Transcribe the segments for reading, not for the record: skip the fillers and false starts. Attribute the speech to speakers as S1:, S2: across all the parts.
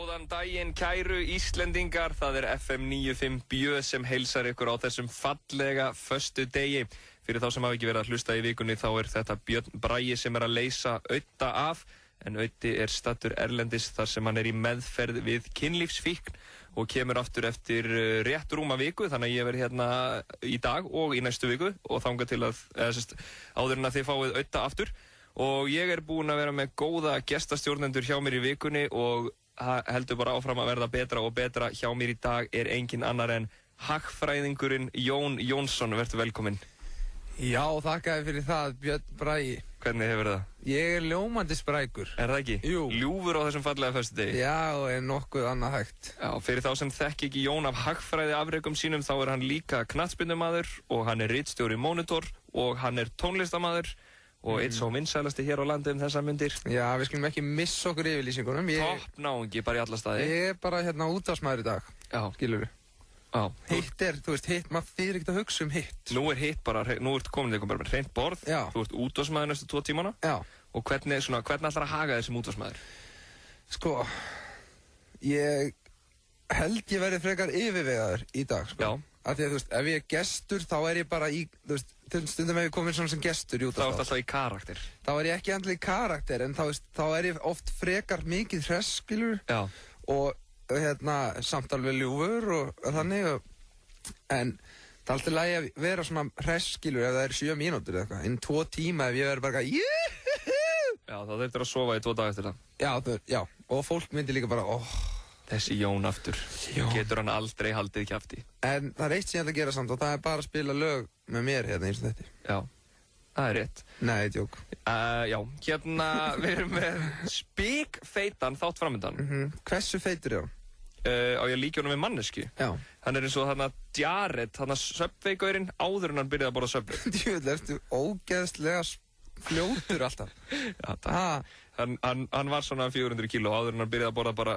S1: Góðan daginn, kæru Íslendingar, það FM 95 Bjö sem heilsar ykkur á þessum fallega föstudegi. Fyrir þá sem hafa ekki verið að hlusta í vikunni þá þetta Björn Bragi sem að leysa Audda af, en Auddi staddur erlendis þar sem hann í meðferð við kynlífsfíkn og kemur aftur eftir rétt rúma viku, þannig að ég verð hérna í dag og í næstu viku og þangað til að, áður en að þið fáið Audda aftur. Og ég búinn að vera með góða gestastjórnendur hjá mér í vikunni og heldur bara áfram að verða betra og betra. Hjá mér í dag engin annar en hagfræðingurinn Jón Jónsson. Vertu velkominn.
S2: Já, þakka þér fyrir það, Björn Bragi.
S1: Hvernig hefur það?
S2: Ég ljómandi sprækur.
S1: Það ekki?
S2: Jú.
S1: Ljúfur á þessum fallega föstudegi?
S2: Já, og nokkuð annað hægt.
S1: Já, fyrir þá sem þekki ekki Jón af hagfræði afrekum sínum þá hann líka knattspyrnumaður og hann ritstjóri Monitor og hann tónlistarmaður og einn svo vinsælasti hér á landi þessar myndir.
S2: Já, við skulum ekki missa okkur yfirlýsingunum.
S1: Toppnáungi bara í alla staði.
S2: Ég bara útvarpsmaður í dag.
S1: Já.
S2: Skilurðu?
S1: Já.
S2: Hitt þú veist, hitt, maður þýðir ekkert að hugsa hitt.
S1: Nú hitt bara, nú komin bara með hreint borð.
S2: Já.
S1: Þú útvarpsmaður næstu 2 tímana.
S2: Já.
S1: Og hvernig ætlar að haga þér sem útvarpsmaður?
S2: Sko, ég held ég verið frekar yfirvegaður í dag, sko.
S1: Já.
S2: Af því að, þú veist, ef ég ggestur, þá ég bara í, þú veist, stundum ef ég komin svona sem gestur í útvarpsstað.
S1: Þá alltaf í karakter.
S2: Þá ég ekki endilega í karakter, en þá ég oft frekar mikið hress, skilur.
S1: Já.
S2: Og samt alveg ljúfur og þannig. En það alltaf lægi að vera svona hress, skilur, ef það 7 mínútur eða eitthvað. Inn 2 tíma ef ég verið bara
S1: Já, þá þurftir að sofa í 2 daga eftir það.
S2: Já, og fólk myndi líka bara,
S1: þessi Jón aftur.
S2: Jón.
S1: Getur hann aldrei haldið kjafti.
S2: En það eitt sem ég ætla að gera samt og það bara að spila lög með mér eins og þetta.
S1: Já, það rétt.
S2: Nei, djók.
S1: Já, við erum með spikfeitan þátt framöndan.
S2: Hversu feitur er hann?
S1: Á ég líka honum við manneski.
S2: Já.
S1: Hann eins og Jared, Subway-gaurinn áður en hann byrjaði að borða Subway.
S2: Djúvel, ertu ógeðslega fljótur alltaf.
S1: Já, takk. Hann var svona 400 kíló áður en hann byrjaði að borða bara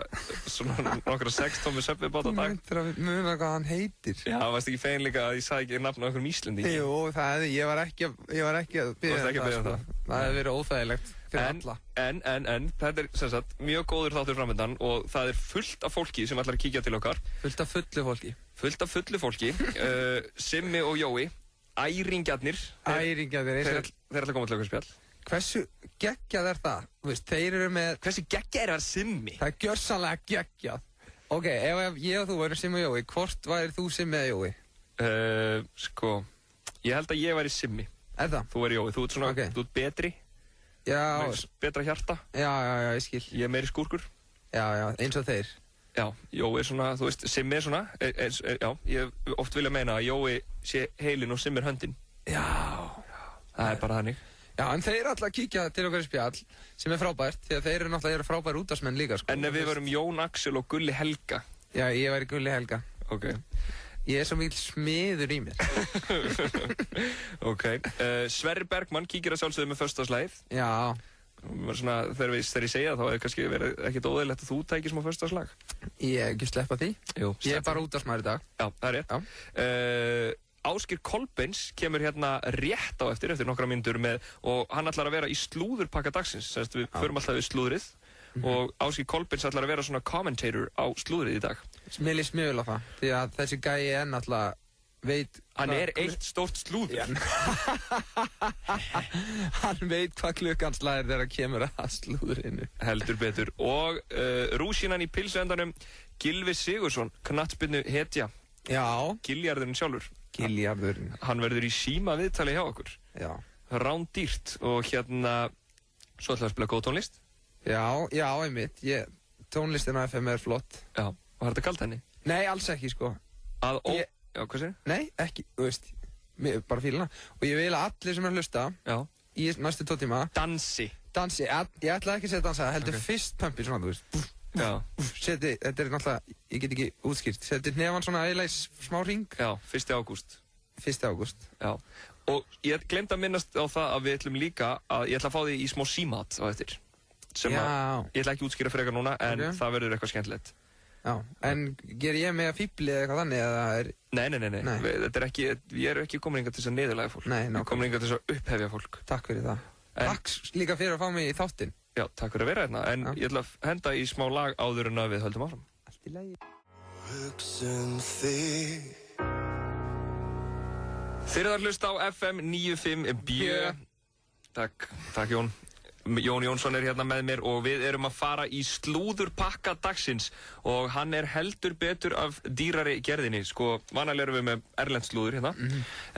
S1: svona nokkra 6 tómmu Subway-bát á dag.
S2: Muna hvað hann heitir.
S1: Já, varst ekki fegin líka að ég sagði ekki nafn á einhverjum Íslendingi?
S2: Jú, ég var ekki að biðja það. Það hefði verið óþægilegt fyrir alla.
S1: En, þetta sem sagt mjög góður þáttur framöndan og það fullt af fólki sem ætlar að kíkja til okkar.
S2: Fullt af fullu fólki.
S1: Simmi og Jói, æringjarnir. Þeir ætla að koma til okkur spjall.
S2: Hversu geggjað það? Veist, þeir eru með...
S1: Hversu geggjað að vera Simmi?
S2: Það gjörsamlega geggjað. Ok, ef ég og þú værum Simmi og Jói, hvort væri þú Simmi eða Jói?
S1: Sko, ég held að ég væri Simmi.
S2: Er það?
S1: Þú Jói, þú svona,
S2: okay.
S1: Þú betri.
S2: Já.
S1: Betra hjarta.
S2: Já, ég skil.
S1: Ég meiri skúrkur.
S2: Já, eins og þeir.
S1: Já, Jói svona, þú veist, Simmi svona, já, ég oft vilja meina að Jói sé heilinn og Simmi höndin.
S2: Já.
S1: Það bara þannig.
S2: Já, en þeir alltaf kíkja til okkar í spjall, sem frábært, því að þeir eru náttúrulega frábæri útvarpsmenn líka, sko.
S1: En ef við verum Jón Axel og Gulli Helga?
S2: Já, ég væri Gulli Helga.
S1: Ok.
S2: Ég svo mikil smiður í mér.
S1: Ok. Sverrir Bergmann kíkir að sjálfsögðu með föstudagsslagið.
S2: Já.
S1: Svona, þegar ég segja þá kannski verið ekkert óðurlegt að þú tækir smá föstudagslag.
S2: Ég ekki sleppa því.
S1: Jú,
S2: ég bara útvarpsmaður í dag.
S1: Já, það rétt.
S2: Já.
S1: Ásgeir Kolbeins kemur hérna rétt á eftir nokkra mínútur og hann ætlar að vera í slúðurpakka dagsins. Við förum alltaf við slúðrið og Ásgeir Kolbeins ætlar að vera svona commentator á slúðrið í dag.
S2: Mér líst mjög vel á það, því að þessi gæi náttúrulega veit...
S1: Hann eitt stórt slúður.
S2: Hann veit hvað klukkanslæðir þegar kemur að slúðrinu.
S1: Heldur betur. Og rúsínan í pilsuendanum, Gylfi Sigurðsson, knattspyrnu hetja.
S2: Já.
S1: Giljarðurinn sjálfur.
S2: Giljarðurinn.
S1: Hann verður í síma viðtali hjá okkur.
S2: Já.
S1: Rándýrt og svo ætlaði að spila góð tónlist.
S2: Já, einmitt. Tónlistin á FM flott.
S1: Já, og þetta kalt henni?
S2: Nei, alls ekki, sko.
S1: Já, hvað segir?
S2: Nei, ekki, þú veist, bara fíluna. Og ég vil að allir sem hlusta í næstu 2 tíma
S1: Dansi,
S2: ég ætla ekki að segja dansa, heldur fyrst pumpi svona, þú veist. Seti, þetta náttúrulega, ég get ekki útskýrt. Seti hnefann svona eiginlega í smá hring.
S1: Já, 1. ágúst.
S2: 1. ágúst.
S1: Já. Og ég gleymd að minnast á það að við ætlum líka að ég ætla að fá því í smá símat á eftir. Sem að ég ætla ekki að útskýra frekar núna, en það verður eitthvað skemmtilegt.
S2: Já, en ger ég með að fíbli eða eitthvað þannig eða
S1: Nei. Þetta ekki, ég ekki komin hingað til þess að niðurlæga fólk.
S2: Nei,
S1: ég komin hingað til þess að upphefja fólk.
S2: Takk fyrir það. Takk líka fyrir að fá mig í þáttinn.
S1: Já, takk fyrir að vera hérna. En ég ætla að henda í smá lag áður en að við höldum áfram.
S2: Allt í lagi.
S1: Þið að hlusta á FM 95 BJ. Takk Jón. Jón Jónsson hérna með mér og við erum að fara í slúðurpakka dagsins og hann heldur betur af dýrari gerðinni. Sko, vanalega erum við með erlend slúður hérna,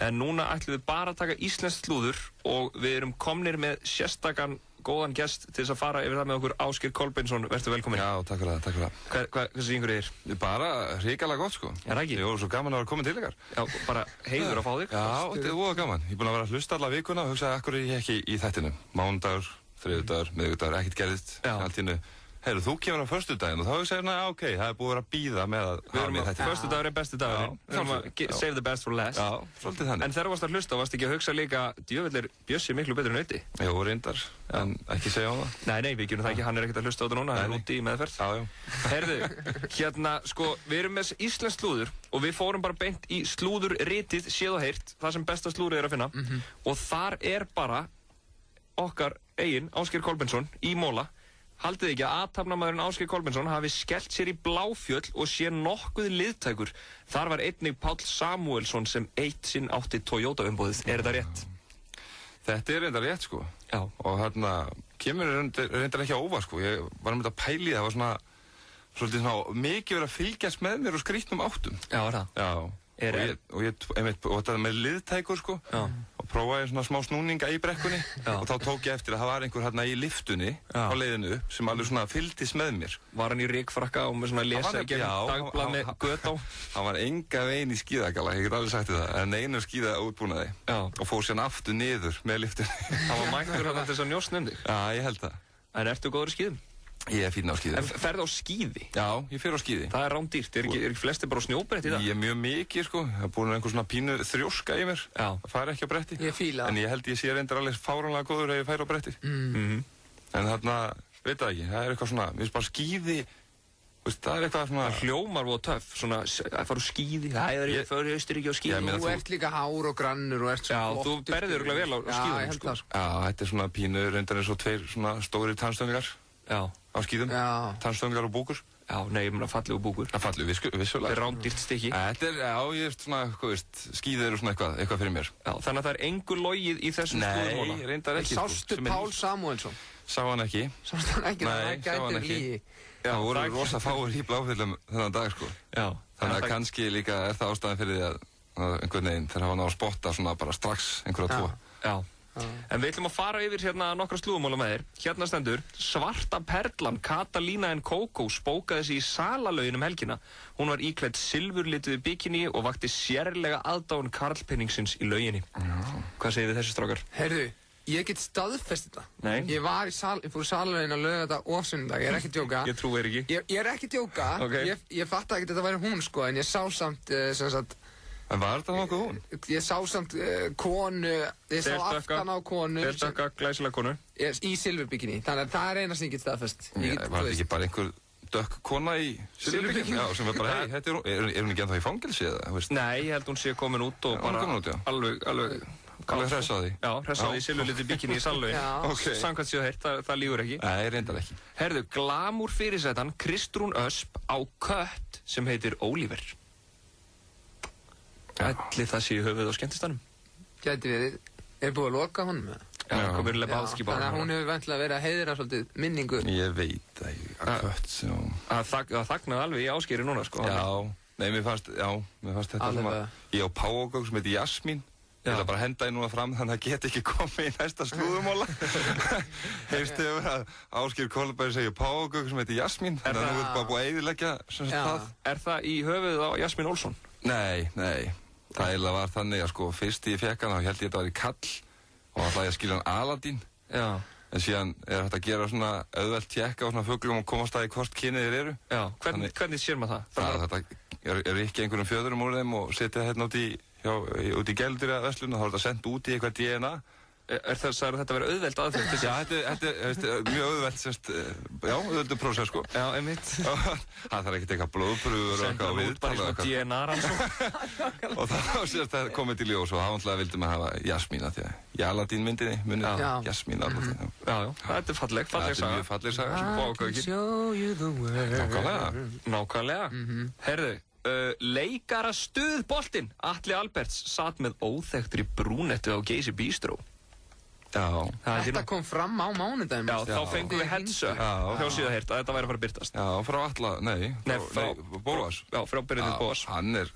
S1: en núna ætlum við bara að taka íslenskt slúður og við erum komnir með sérstakann góðan gest til þess að fara yfir það með okkur. Ásgeir Kolbeinsson, vertu velkominn.
S3: Já, takk fyrir það.
S1: Hvað syngur þér?
S3: Bara hrikalega gott, sko.
S1: Er það ekki?
S3: Jó, svo gaman að vera komin til ykkar.
S1: Já, bara heiður að fá þig.
S3: Já, þetta voða gaman. Ég er búinn að vera að hlusta alla vikuna og hugsaði akkur ég ekki í þættinu. Mánudagur, þriðjudagur, miðvikudagur, ekkert gerðist. Allt í einu. Heyrðu, þú kemur á föstudaginn og þá hugsaði ég, ok, það búið að vera að bíða með að hafa mig í þættinu.
S1: Föstudagur besti dagurinn. Við erum að save the best for last.
S3: Já, svolítið þannig.
S1: En þegar varst að hlusta, varst ekki að hugsa líka, djöfull Bjössi miklu betur en Öddi?
S3: Jú, reyndar, en ekki segja á það.
S1: Nei, við gerum það ekki, hann ekkert að hlusta á þetta núna, hann úti í meðferð.
S3: Já.
S1: Herðu, hérna, sko, við erum með íslenskt slúður og við fórum bara beint í slúðurritið séð og heyrt, það sem besta slúðrið að finna. Og þar bara okkar eigin Ásgeir Kolbeinsson í Móla. Haldið ekki að athafnamaðurinn Ásgeir Kolbeinsson hafi skellt sér í Bláfjöll og sé nokkuð liðtækur. Þar var einnig Páll Samúelsson sem eitt sinn átti Toyota umboðið. Er þetta rétt?
S3: Þetta reyndar rétt, sko. Já. Og hérna, kemur reyndar ekki á óvart, sko. Ég var með þetta pæli, það var svolítið mikið verið að fylgjast með mér og skrýtnum áttum.
S1: Já, er það?
S3: Já. Og þetta með liðtækur, sko. Já. Og prófaði svona smá snúninga í brekkunni. Já. Og þá tók ég eftir að það var einhver hérna í liftunni á leiðinu upp sem alveg svona fylgdist með mér. Var hann í rykfrakka og með svona lesa í gegnum dagblað með göt á? Hann var enga veginn í skíðagalla, ég get alveg sagt það, en einu skíða útbúnaði. Já. Og fór síðan aftur niður með liftunni. Hann var mættur hérna til þess að njósna um þig? Já, ég held það. En ertu góður í skíðum? Ég er fín á skíði. En ferðu á skíði? Já, ég fer á skíði. Það er rándýrt. Er ekki flestir bara á snjóbretti í það? Ég er mjög mikið, sko. Það er búin einhver svona pínu þrjóska í mér. Já. Það fær ekki á bretti. Ég fíla það. En ég held ég sé reyndar alveg fáránlega góður ef ég fær á bretti. En þarna, veit það ekki, það er eitthvað svona, við bara skíði, veist, það er eitthvað svona... Það hljómar og töff, svona, að fara á skíði. Ég fyrir Austurríki á skíði. Þú ert líka hár og grannur og ert svo flott. Já, þú berður örugglega vel á skíðum, sko. Já, þetta er svona pínu, reyndar eins og tveir svona stórir tannstönningar. Já. Á skíðum, tannstönningar og búkur. Já, nei, ég meina fallegu búkur. Fallegu, vissulega. Þetta er rándýrt stykki. Þetta er, já, ég er svona, hvað veist, skíðið eru svona eitthvað fyrir mér. Já, þannig að það er engu logið í þessum slúðurmóla. Nei, reyndar ekki. Sástu Pál Samúelsson? Sá hann ekki. Sástu hann ekki? Nei, sá hann ekki. Já, það voru rosa fáir í Bláfjöllum þennan dag, sko. Já. Þannig að kannski líka er það ástæðan fyrir því að einhvern veginn þegar hafa náð að spotta svona bara strax einhverja tvo. Já. En við ætlum að fara yfir hérna nokkra slúðumóla með þér. Hérna stendur, svarta perlan Catalina en Coco spókaði sig í Salalaugin helgina. Hún var íklædd silfurlituðu bikini og vakti sérlega aðdáun karlpenningsins í lauginni. Hvað segir þið þessi strákar? Heyrðu, ég get staðfest þetta. Nei. Ég fór í Salalaugin að lauga þetta og sunnudag, ég er ekki að djóka. Ég trúi þér ekki. Ég er ekki að djóka. Okay. Ég fatt ekki að þetta væri hún, sko, en ég sá samt, sem sagt, en var þetta nokkuð hún? Ég sá samt konu, ég sá aftan á konu. Dökka, glæsilega konu. Í silfurbikini, þannig að það er eina sem ég get staðfest. Var þetta ekki bara einhver dökk kona í silfurbikini? Já, sem var bara, hei, er hún ekki ennþá í fangelsi eða? Nei, ég held hún sé komin út og bara alveg hress á því. Já, hress á því í silfurlituðu bikini í Salalaugin. Samkvæmt séu heyrt, það lígur ekki. Nei, reyndar ekki. Herðu, glamúr fyrirsetan Kristrún Ösp á kött sem heitir Oliver. Ætli það sé í höfuð á skemmtistanum. Gæti við, er búið að loka honum með það? Já, komur Lebowski bara. Þannig að hún hefur væntanlega verið að heiðra svolítið minningu. Ég veit að kött sem... Það þagnaði alveg í Ásgeiri núna, sko. Já, nei, mér fannst þetta svona... Ég á páfagauk sem heitir Jasmín. Ég ætla bara að henda því núna fram, þannig að það get ekki komið í næsta slúðumóla. Heyrst hefur að Ásgeir Kolbeins segja páfagauk sem heitir Jasmín. Þannig að nú er bara búið að eyðileggja það. Er það í höfuðið á Jasmín Olsson? Nei. Það eiginlega var þannig að sko, fyrst ég fekk hann, þá held ég að þetta var í kall og þá ætlaði ég að skilja hann Aladín. Já. En síðan er þetta að gera svona auðvelt tjekka á svona fuglum og komast að í hvort kynið þeir eru. Já, hvernig sér maður það? Þetta er ekki einhverjum fjöðurum úr þeim og setja hérna út í gældyraverslun og þá er þetta sendt út í eitthvað DNA
S1: sagði þetta verið auðveld aðferð?
S3: Já, þetta er mjög auðvelt, auðveldur prósess, sko.
S1: Já, einmitt.
S3: Það þarf ekkert eitthvað blóðprufur og eitthvað viðtal
S1: og eitthvað. DNA-rannsókn.
S3: Og þá komið til ljós og þá náttúrulega vildum við hafa Jasmína því að í Aladín myndinni munið Jasmín Arnóttin.
S1: Já, þetta er falleg saga.
S3: Þetta er mjög falleg saga.
S1: Nákvæmlega. Heyrðu. Leikarastuðboltinn Atli Alberts satt með óþekktri brúnettu á Geysi Bistro.
S3: Já.
S2: Þetta kom fram á mánudaginn.
S1: Já, þá fengum við headset hjá síðaheyrt að þetta væri að fara að birtast.
S3: Já, frá Atla, frá Bóas.
S1: Já, frá Byrjunni Bóas.
S3: Hann er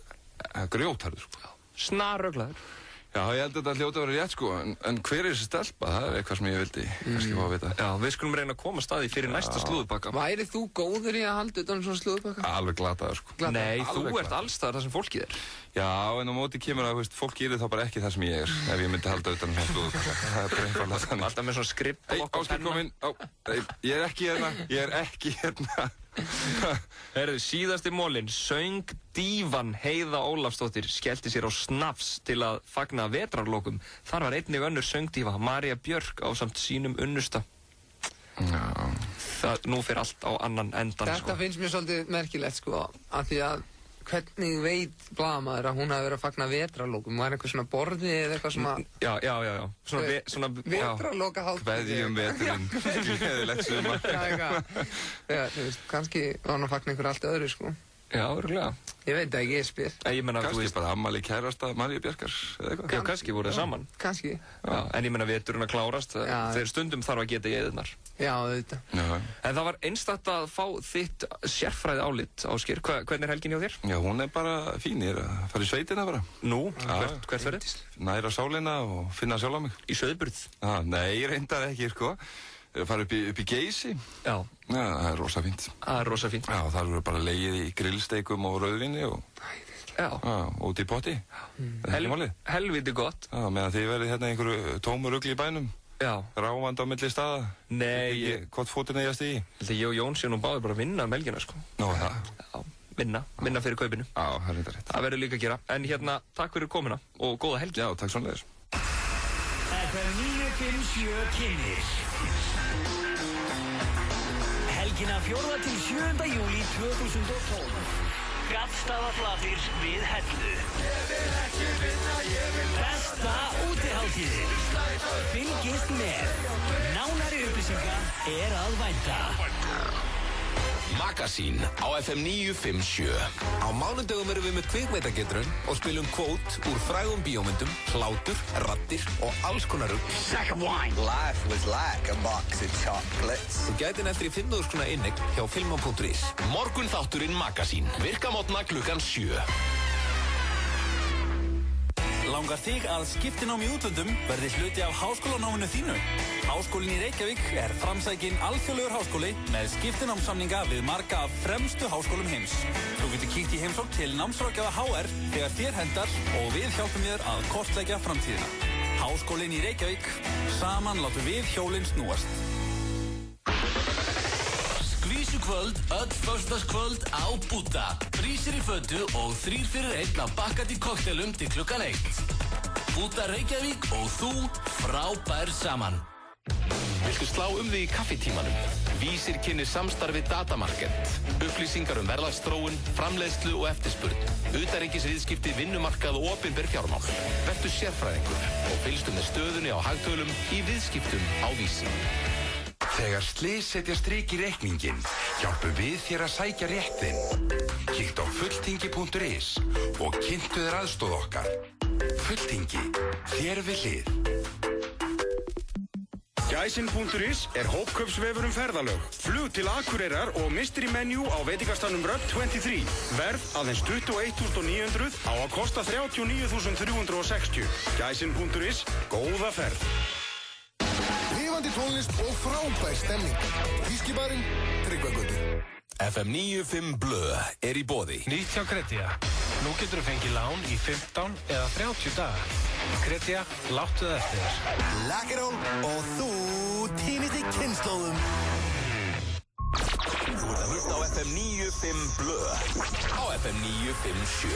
S3: grjótharður, sko.
S1: Snarruglaður.
S3: Já, ég held að þetta hljóti að vera rétt, sko, en hver er þessi stelpa? Það er eitthvað sem ég vildi kannski fá að vita.
S1: Já, við skulum reyna að koma staði fyrir næsta slúðupakka.
S2: Værið þú góður í að halda utan svona slúðupakka?
S3: Alveg glataður, sko.
S1: Nei, þú ert allstaðar þar sem fólkið er.
S3: Já, en á móti kemur að, fólk gerir þá bara ekki það sem ég er, ef ég myndi halda utan svona slúðupakka. Það er bara einfaldlega þannig.
S1: Alltaf með svona skripp og
S3: Ásgeir kominn. Ég er ekki hérna.
S1: Herðu, síðasti mólinn, söng dívan Heiða Ólafsdóttir skellti sér á snafs til að fagna vetrarlokum. Þar var einnig önnur söngdífa, María Björk, ásamt sínum unnusta. Nú fer allt á annan endan, sko.
S2: Þetta finnst mér svolítið merkilegt, sko, af því að hvernig veit blaðamaður að hún hafi verið að fagna vetrarlokum? Var eitthvað svona borði eða eitthvað svona...
S1: Já. Svona
S2: vetrarlokahátíð.
S3: Kveðjum veturinn, gleðilegt sumar.
S2: Já, þú veist, kannski var hún að fagna einhver allt öðru, sko.
S1: Já, örugglega.
S2: Ég veit ekki, ég spyr.
S3: Kannski bara afmæli kærasta Maríu Bjarkar, eða eitthvað.
S1: Já, kannski voru það saman.
S2: Kannski.
S1: Já, en ég meina veturinn að klárast, þegar stundum þarf að geta í eðurnar.
S2: Já, auðvitað.
S1: En það var einstakt að fá þitt sérfræði álit, Ásgeir. Hvernig er helgin hjá þér?
S3: Já, hún er bara fín, ég er að fara í sveitina bara.
S1: Nú, hvert ferðið?
S3: Næra sálina og finna sjálf á mig.
S1: Í Sauðburð?
S3: Nei, reyndar ekki, sko. Fara upp í Geysi.
S1: Já.
S3: Það er rosa fínt.
S1: Það er rosa fínt.
S3: Já, það eru bara legið í grillsteikum og rauðvíni og...
S1: Já.
S3: Út í potti.
S1: Helviti gott.
S3: Já, meðan þið verið hérna einhverju tómu rugli í bænum.
S1: Já.
S3: Ráfandi á milli staða.
S1: Nei.
S3: Hvort fótinn eigi að stigi?
S1: Ég og Jón séu nú báðir bara að vinna helgina, sko.
S3: Nó, það?
S1: Já, vinna fyrir kaupinu.
S3: Já, það er reyndar rétt.
S1: Það verður líka að gera. En hérna, takk fyrir komuna og góða helgi.
S3: Já, takk svonleiðis.
S4: FM 957 kynnir helgina 4. til 7. júlí 2012. Gaddstaðaflatir við Hellu. Besta útihátíðin. Fylgist með. Nánari upplýsingar er að vænta.
S5: Magasín á FM 957. Á mánudögum erum við með kvikmyndagetrun og spilum kvót úr frægum bíómyndum, hlátur, raddir og alls konar rugl.
S6: Second wine. Life was like a box of chocolates.
S5: Þú gæti eftir í 5.000 kr. inneign hjá filma.is. Morgun þátturinn Magasín. Virka mótna klukkan 7.
S4: Langar þig að skiptinám í útlöndum verði hluti af háskólanáminu þínu? Háskólinn í Reykjavík er framsækinn alþjóðlegur háskóli með skiptinámssamninga við marga af fremstu háskólum heims. Þú getur kíkt í heimsókn til námsráðgjafa HR þegar þér hendar og við hjálpum þér að kortleggja framtíðina. Háskólinn í Reykjavík. Saman látum við hjólinn snúast.
S5: Skvísukvöld, öll föstudagskvöld á Búta. Prísir í fötu og 3 fyrir 1 af Bacardi kokteilum til klukkan 1. Búta Reykjavík og þú frábær saman. Viltu slá þig í kaffitímanum? Vísir kynnir samstarfið Datamarket. Upplýsingar verðlagsþróun, framleiðslu og eftirspurn. Utanríkisviðskipti, vinnumarkað og opinber fjármál. Vertu sérfræðingur og fylgstu með stöðunni á hagtölum í viðskiptum á Vísi.
S7: Þegar slys setja strik í reikningin, hjálpum við þér að sækja rétt þinn. Kíktu á fulltingi.is og kynntu þér aðstoð okkar. Fulltingi, þér við hlið.
S8: Gæsin.is er hópkaupsvefur ferðalög, flug til Akureyrar og mystery menu á veitingastannum Röp 23. Verð aðeins 21.900 á að kosta 39.360. Gæsin.is, góða ferð.
S9: Lifandi tónlist og frábær stemning. Þýskibarinn, Tryggvagötu.
S5: FM 95 Blö er í boði.
S10: Nýtt hjá Kretia. Nú getur þú fengið lán í 15 eða 30 daga. Kretia, láttu það eftir þér.
S9: Lakkerón og þú týnist í kynnslóðum.
S5: Þú ert að hlusta á FM 95 Blö á FM 957.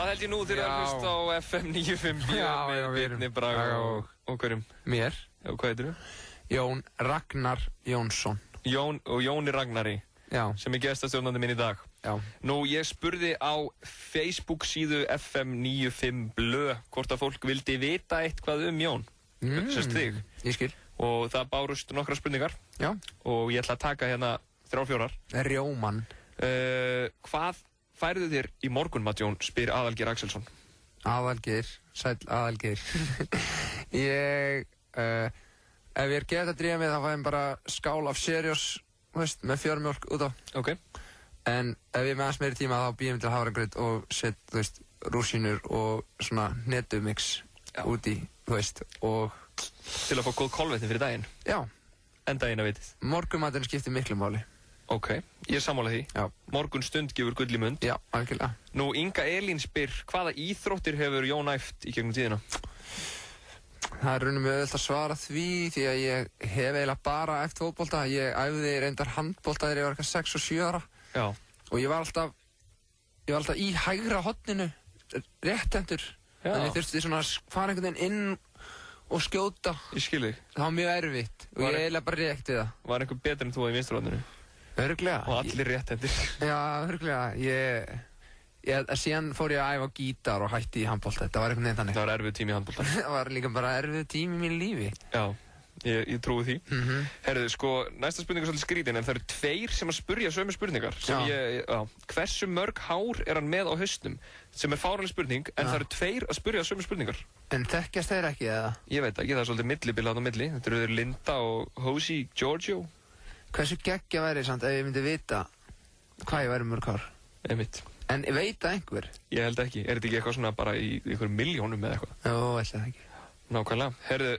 S1: Það held ég nú þegar að hlusta á FM 95 með Birni Braga og hverjum?
S2: Mér.
S1: Já, hvað heitir þú?
S2: Jón Ragnar Jónsson.
S1: Jóni Ragnari.
S2: Já.
S1: Sem gestastjórnandi minn í dag.
S2: Já.
S1: Nú, ég spurði á Facebook síðu FM 95 blö hvort að fólk vildi vita eitthvað Jón. Sérst þig.
S2: Ég skil.
S1: Og það bárust nokkra spurningar.
S2: Já.
S1: Og ég ætla að taka hérna 3-4.
S2: Rjóman.
S1: Hvað færðu þér í morgunmat, Jón, spyr Aðalgeir Axelsson.
S2: Aðalgeir, sæll Aðalgeir. Ef ég er gett að drífa mig þá fæ ég bara skál af Seriós, veist, með fjörmjólk út á.
S1: Ok.
S2: En ef ég með aðeins meiri tíma þá býð ég mig til havragraut og set, þú veist, rúsínur og svona netumix út í, þú veist, og...
S1: Til að fá góð kolvetni fyrir daginn?
S2: Já.
S1: En daginn að vitið?
S2: Morgunmaturinn skiptir miklu máli.
S1: Ok, ég er sammála því.
S2: Já.
S1: Morgun stund gefur gull í mund.
S2: Já, algjörlega.
S1: Nú, Inga Elín spyr, hvaða íþróttir hefur Jón æft í gegnum tíðina?
S2: Það er raunum auðvitað að svara því því að ég hef eiginlega bara æft fótbolta. Ég æfði reyndar handbolta þegar ég var eitthvað 6 og 7 ára.
S1: Já.
S2: Og ég var alltaf í hægra horninu, réttendur.
S1: Já.
S2: En ég þurfti svona að fara einhvern veginn inn og skjóta.
S1: Ég skil þig.
S2: Það var mjög erfitt og ég eiginlega bara rétti það.
S1: Var einhver betur en þú í vinsturhorninu?
S2: Örugglega.
S1: Og allir réttendir.
S2: Já, örugglega. Síðan fór ég að æfa gítar og hætti í handbolta. Þetta var einhvern veginn þannig.
S1: Það var erfið tími í handbolta.
S2: Það var líka bara erfið tími í mínu lífi.
S1: Já, ég trúi því. Herðu, sko, næsta spurning er svolítið skrítin, en það eru 2 sem að spurja sömu spurningar. Hversu mörg hár er hann með á hausnum? Sem er fáránleg spurning, en það eru 2 að spurja sömu spurningar.
S2: En þekkjast þeir ekki, eða?
S1: Ég veit ekki, það er svolítið millibil á milli. Þetta eru Linda og Hosey Giorgio.
S2: Hversu geggja væri samt ef ég myndi vita hvað ég væri mörg hár?
S1: Einmitt.
S2: En veit það einhver?
S1: Ég held ekki. Er þetta ekki eitthvað svona bara í einhverjum miljónum eða eitthvað?
S2: Jó, ætla það ekki.
S1: Nákvæmlega. Herðu,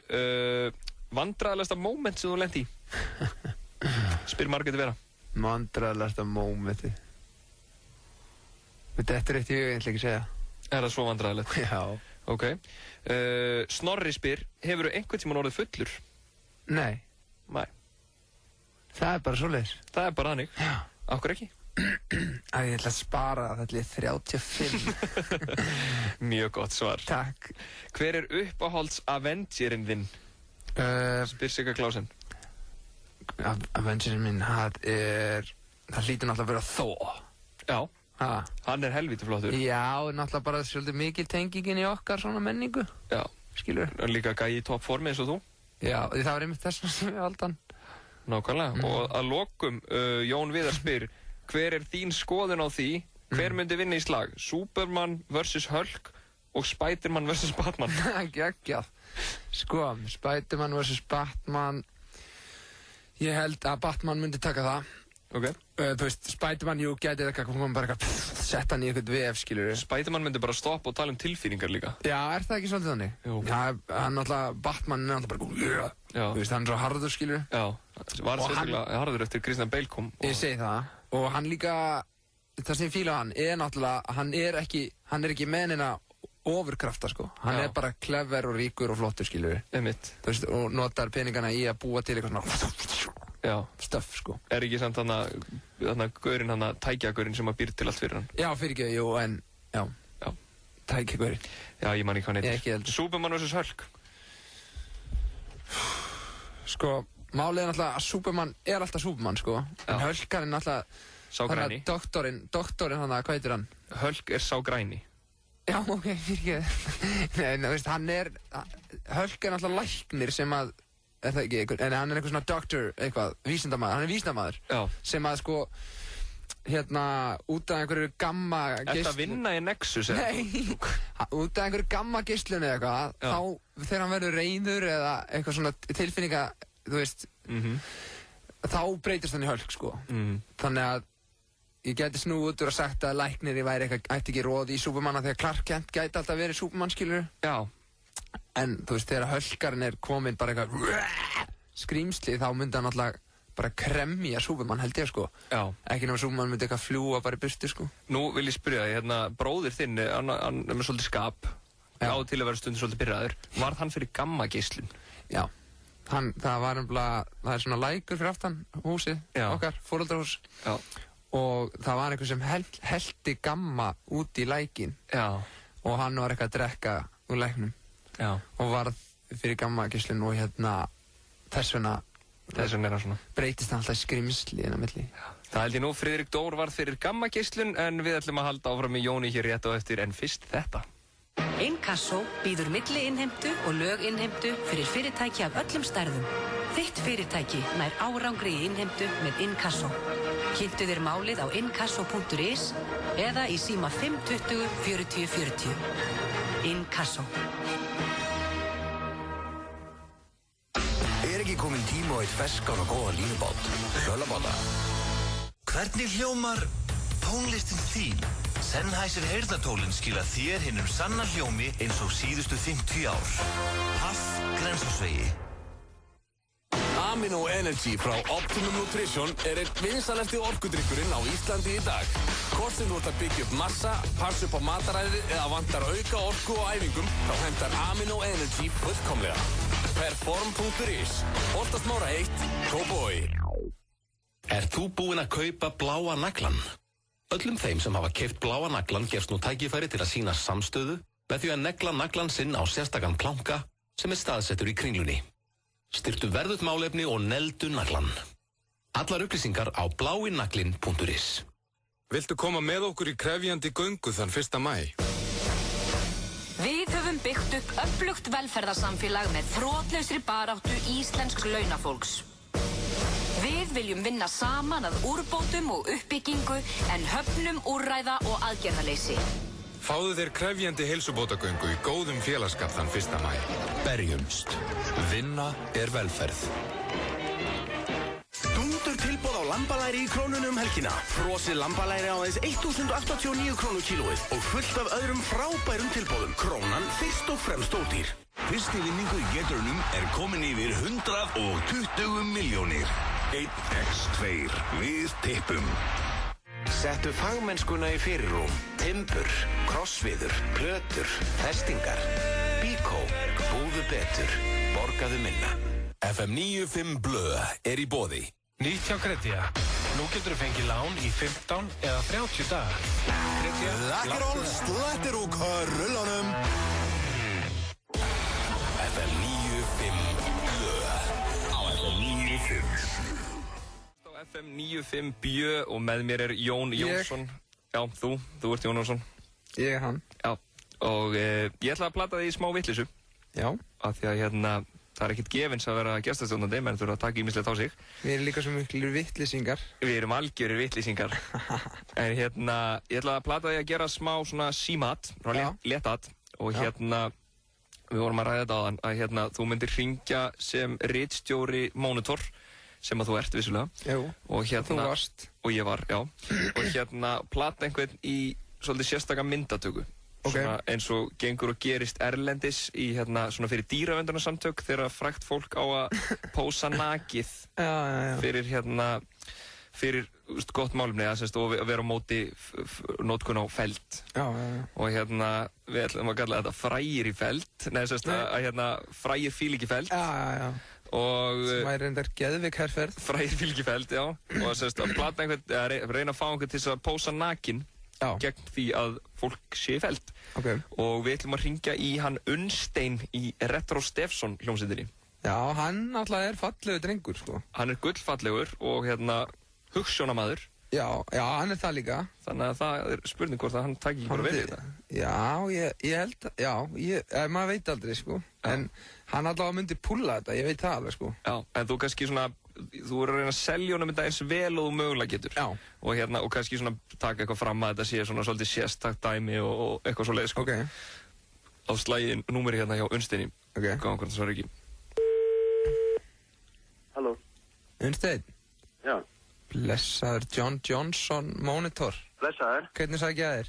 S1: vandræðalegasta moment sem þú lent í? Spyr Margrét Vera.
S2: Vandræðalegasta momenti? Þetta er eitt ég ætla ekki að segja.
S1: Er það svo vandræðalegt?
S2: Já.
S1: Ok. Snorri spyr, hefurðu einhvern tímann orðið fullur?
S2: Nei.
S1: Nei.
S2: Það er bara svoleiðis.
S1: Það er bara þannig?
S2: Já.
S1: Af hverju ekki?
S2: Ég ætla að spara það, þetta er 35.
S1: Mjög gott svar.
S2: Takk.
S1: Hver er uppáhalds Avengerinn þinn? Spyr Sigga Klausen.
S2: Avengerinn minn, það hlýtur náttúrulega að vera Thor.
S1: Já. Hann er helvíti flottur.
S2: Já, náttúrulega bara svolítið mikil tengingin í okkar svona menningu.
S1: Já.
S2: Skilur.
S1: Og líka gæi í toppformi eins og þú.
S2: Já, það var einmitt þess sem ég valdi hann.
S1: Nákvæmlega. Og að lokum, Jón Viðar spyr, hver er þín skoðun á því, hver myndi vinna í slag? Superman vs. Hulk og Spiderman vs. Batman?
S2: Geggjað. Sko, Spiderman vs. Batman, ég held að Batman myndi taka það.
S1: Ok.
S2: Þú veist, Spiderman, jú, gæti það hún bara setta hann í eitthvað vef, skilur við.
S1: Spiderman myndi bara stoppa og tala tilfinningar líka.
S2: Já, er það ekki svolítið þannig?
S1: Jú.
S2: Já, hann náttúrulega, Batman er náttúrulega bara
S1: Já.
S2: Þú veist, hann er svo harður, skilur við.
S1: Já, var sérstaklega harður eftir Christian Bale kom.
S2: Ég segi það. Og hann líka, það sem ég fíla hann er náttúrulega, hann er ekki með neina ofurkrafta, sko. Hann er bara clever og ríkur og flottur, skilur við.
S1: Einmitt.
S2: Þú veist, og notar peningana í að búa til eitthvað svona stöff, sko.
S1: Er ekki samt þannig gaurinn, tækjagaurinn sem að býr til allt fyrir hann?
S2: Já, fyrir ekki, jú, en já. Tækjagaurinn.
S1: Já, ég man ekki hvað hann heitir.
S2: Ég ekki heldur.
S1: Superman vs. Hulk.
S2: Sko, málið er náttúrulega að Superman er alltaf Superman, sko. En Hulk er náttúrulega
S1: sá græni.
S2: Doktorinn hann, hvað heitir hann?
S1: Hulk er sá græni.
S2: Já, ok, fyrir ekki. Nei, þú veist, Hulk er náttúrulega læknir sem að er það ekki einhver, en hann er eitthvað svona doktor, eitthvað, vísindamaður, hann er vísindamaður. Já. Sem að sko, út af einhverju gamma geislun.
S1: Er það að vinna í Nexus eða?
S2: Nei, út af einhverju gamma geislun eða eitthvað, þá, þegar hann verður reiður eða eitthvað svona tilfinninga, þú veist, þá breytist hann í Hulk, sko. Þannig að ég gæti snúið út og sagt að lækniri væri eitthvað, ætti ekki róð í Supermanna þegar Clark Kent gæti alltaf verið Superman, skilur. Já. En þú veist, þegar Hulkarinn er komin bara eitthvað skrýmsli, þá myndi hann alltaf bara kremja Superman, held ég, sko. Já. Ekki nema Superman myndi eitthvað fljúa bara í burtu, sko.
S1: Nú vil ég spyrja þig, bróðir þinn, hann er með svolítið skap, á til að vera stundum svolítið byrjaður. Varð hann fyrir gammageislun?
S2: Já. Það var það er svona lækur fyrir aftan húsið okkar, foreldrahús. Já. og það var einhver sem hellti gamma út í lækinn.
S1: Já.
S2: Og hann var eitthvað að drekka úr læknum. Já. Og varð fyrir gammageislun og þess vegna er hann svona. Breytist hann alltaf í skrimsli inn á milli. Já.
S1: Það held ég nú, Friðrik Dór varð fyrir gammageislun en við ætlum að halda áfram með Jóni hér rétt á eftir en fyrst þetta.
S11: Inkasso býður milliinnheimtu og löginnheimtu fyrir fyrirtæki af öllum stærðum. Þitt fyrirtæki nær árangri í innheimtu með Inkasso. Kynntu þér málið á inkasso.is eða í síma 520 40 40. Inkasso.
S12: Ekki kominn tíma á eitt ferskan og góðan línubát. Sölabáta.
S13: Hvernig hljómar tónlistin þín? Sennheiser heyrnartólin skila þér hinum sanna hljómi eins og síðustu 50 ár. Haff Grensásvegi.
S14: Amino Energy frá Optimum Nutrition er einn vinsalegasti orkudrykkurinn á Íslandi í dag. Hvort sem þú ert að byggja upp massa, passa upp á mataræði eða vantar auka orku á æfingum, þá hentar Amino Energy fullkomlega. Perform.is. Holtasmára 1, Kópavogi.
S15: Þú búinn að kaupa bláa naglan? Öllum þeim sem hafa keypt bláa naglan gefst nú tækifæri til að sýna samstöðu með því að negla naglan sinn á sérstakann planka sem er staðsettur í Kringlunni. Styrktu verðugt málefni og neldu naglan. Allar upplýsingar á blái-naglinn.is.
S16: Viltu koma með okkur í krefjandi göngu þann 1. maí?
S11: Við höfum byggt upp öflugt velferðarsamfélag með þrotlausri baráttu íslensks launafólks. Við viljum vinna saman að úrbótum og uppbyggingu en höfnum úrræða og aðgerðaleysi.
S16: Fáðu þér krefjandi heilsubótagöngu í góðum félagsskap þann 1. maí.
S12: Berjumst. Vinna er velferð.
S9: Dundur tilboð á lambalæri í Krónunni helgina. Frosið lambalæri á aðeins 1.089 krónu kílóið og fullt af öðrum frábærum tilboðum. Krónan fyrst og fremst ódýr.
S17: Fyrsti vinningur í geturunum komin yfir 120 milljónir. 1x2 við tippum.
S9: Settu fagmennskuna í fyrirrúm. Timbur, krossviður, plötur, festingar. Bíkó, búðu betur, borgaðu minna.
S12: FM 95 Blö í boði.
S10: Nýtt hjá Kretia. Nú getur þú fengið lán í 15 eða 30 daga. Kretia.
S9: Lakkeról, slettir úr körullanum.
S12: FM 95 Blö
S17: á FM 95.
S1: FM 95 Bjö og með mér er Jón Jónsson. Já, þú ert Jón Jónsson.
S2: Ég er hann.
S1: Já, og ég ætla að plata þig í smá vitleysu.
S2: Já.
S1: Af því að það er ekkert gefins að vera gestastjórnandi, menn þurfa að taka ýmislegt á sig.
S2: Við erum líka svo miklir vitleysingar.
S1: Við erum algjörir vitleysingar. En ég ætla að plata þig að gera smá svona símat, léttat. Og við vorum að ræða þetta áðan, að þú myndir hringja sem ritstjóri Monitor, sem að þú ert vissulega.
S2: Jú, og þú varst.
S1: Og ég var, já. Og plata einhvern í svolítið sérstaka myndatöku. Svona eins og gengur og gerist erlendis í svona fyrir dýraverndarsamtök þegar frægt fólk á að pósa nakið fyrir gott málefni og vera á móti notkun á feld. Og við ætlum að kalla þetta frægir í feld, frægir fíl ekki feld.
S2: Sem væri reyndar geðveik herferð.
S1: Frægir fíl ekki feld, já. Og að plata einhvern, reyna að fá einhvern til að pósa nakin gegn því að fólk sé í feld. Og við ætlum að hringja í hann Unnstein í Retro Stefson hljómsveitinni.
S2: Já, hann alltaf er fallegur drengur, sko.
S1: Hann er gullfallegur og hugsjónamaður.
S2: Já, hann er það líka.
S1: Þannig að það er spurning hvort að hann taki ekki bara vel í þetta.
S2: Já, ég held að, maður veit aldrei, sko. En hann allavega myndi púlla þetta, ég veit það alveg, sko.
S1: Já, en þú kannski þú verður að reyna að selja honum þetta eins vel og þú mögulega getur.
S2: Já.
S1: Og kannski taka eitthvað fram að þetta sé svolítið sérstakt dæmi og eitthvað svo leið, sko. Á slagið númeri hjá Unnsteini. Gáðan hvort það svarar ekki.
S18: Halló.
S2: Unnstein?
S18: Já.
S2: Blessaður John Johnson Monitor.
S18: Blessaður.
S2: Hvernig sagði ég að þér?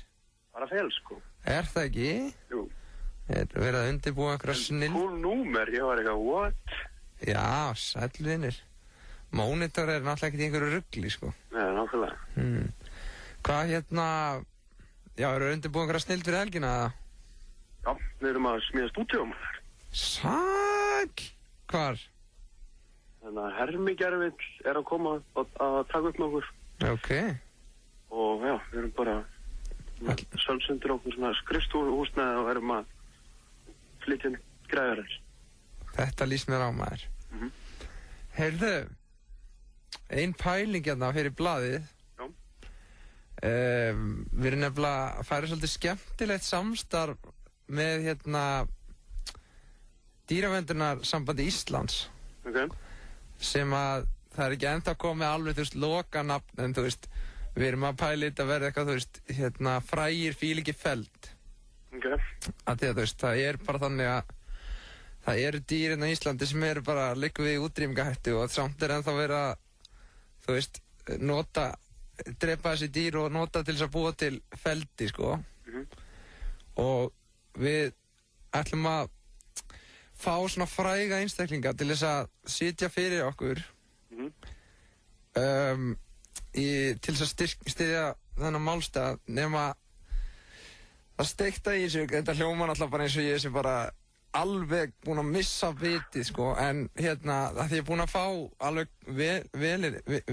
S18: Bara fel, sko.
S2: Er það ekki?
S18: Jú.
S2: Er verið að undirbúa einhverja snill?
S18: Cool númer, ég var eitthvað, what?
S2: Já, sælvinir. Monitor er náttúrulega ekkert í einhverju rugli, sko.
S18: Nei, nákvæmlega.
S2: Hvað eru undirbúið einhverja snill fyrir helgina?
S18: Já, við erum að smíða stúdíum.
S2: Sæll! Hvar?
S18: Þannig að Hermi Gervill er að koma að taka upp með okkur.
S2: Ok.
S18: Og já, við erum bara sölsundur okkur svona skrifstofuhúsnæði og erum að flytja græður.
S2: Þetta lýst mér á maður. Heyrðu, ein pæling hérna fyrir blaðið.
S18: Já.
S2: Við erum nefnilega að færa svolítið skemmtilegt samstarf með Dýraverndarsambandi Íslands.
S18: Ok.
S2: Sem að það er ekki ennþá komið alveg, þú veist, lokanafn, en þú veist, við erum að pæla þetta að verða eitthvað, þú veist, frægir fíl ekki feld.
S18: Ok.
S2: Að því að, þú veist, það er bara þannig að það eru dýr hérna í Íslandi sem eru bara að liggja við útrýmingahættu og samt er ennþá verið að, þú veist, drepa þessi dýr og nota til þess að búa til feldi, sko. Og við ætlum að fá svona fræga einstaklinga til þess að sitja fyrir okkur til þess að styðja þennan málstað, nema að steikta í þessu. Þetta hljómar alltaf bara eins og ég sem bara alveg búinn að missa vitið, sko, en að því ég er búinn að fá alveg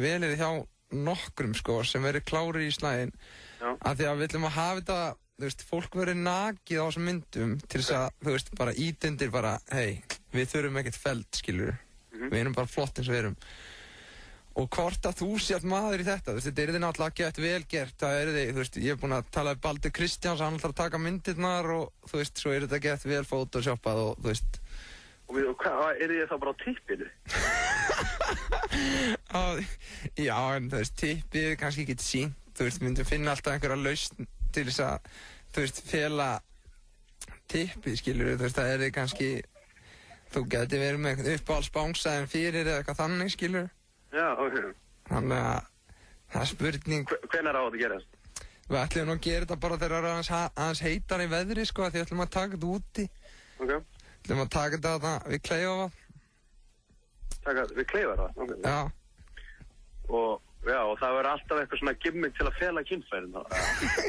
S2: velið hjá nokkrum, sko, sem verið klárir í slaginn, að því að við ætlum að hafa þetta, þú veist, fólk verið nakið á þessum myndum til þess að, þú veist, bara ítundir bara, hei, við þurfum ekkert feld, skilur, við erum bara flott eins og við erum. Og hvort að þú sért maður í þetta, þú veist, þetta er þið náttúrulega gett vel gert, það er þið, þú veist, ég er búinn að tala um Baldur Kristjáns, hann ætlar að taka myndirnar og, þú veist, svo er þetta gett vel photoshoppað og, þú veist.
S18: Og hvað, er þið þá bara á tippinu?
S2: Já, en þú veist, tippið er kannski ekki sínt, þú veist, myndum finna alltaf einhverja lausn til þess að, þú veist, fela tippið, skilur, þú veist, það er þið kannski, þú geti verið með uppáhaldsbángsaðin fyrir eða eitthvað þannig, skilur.
S18: Já, ok.
S2: Þannig að það er spurning.
S18: Hvenær á þetta að gerast?
S2: Við ætlum nú að gera þetta bara þegar það er aðeins heitar í veðri, sko, því við ætlum að taka þetta úti.
S18: Ok.
S2: Við ætlum að taka þetta við Kleifarvatn.
S18: Taka við Kleifarvatn? Ok.
S2: Já.
S18: Og það verður alltaf eitthvað svona gimmick til að fela kynfærin þá.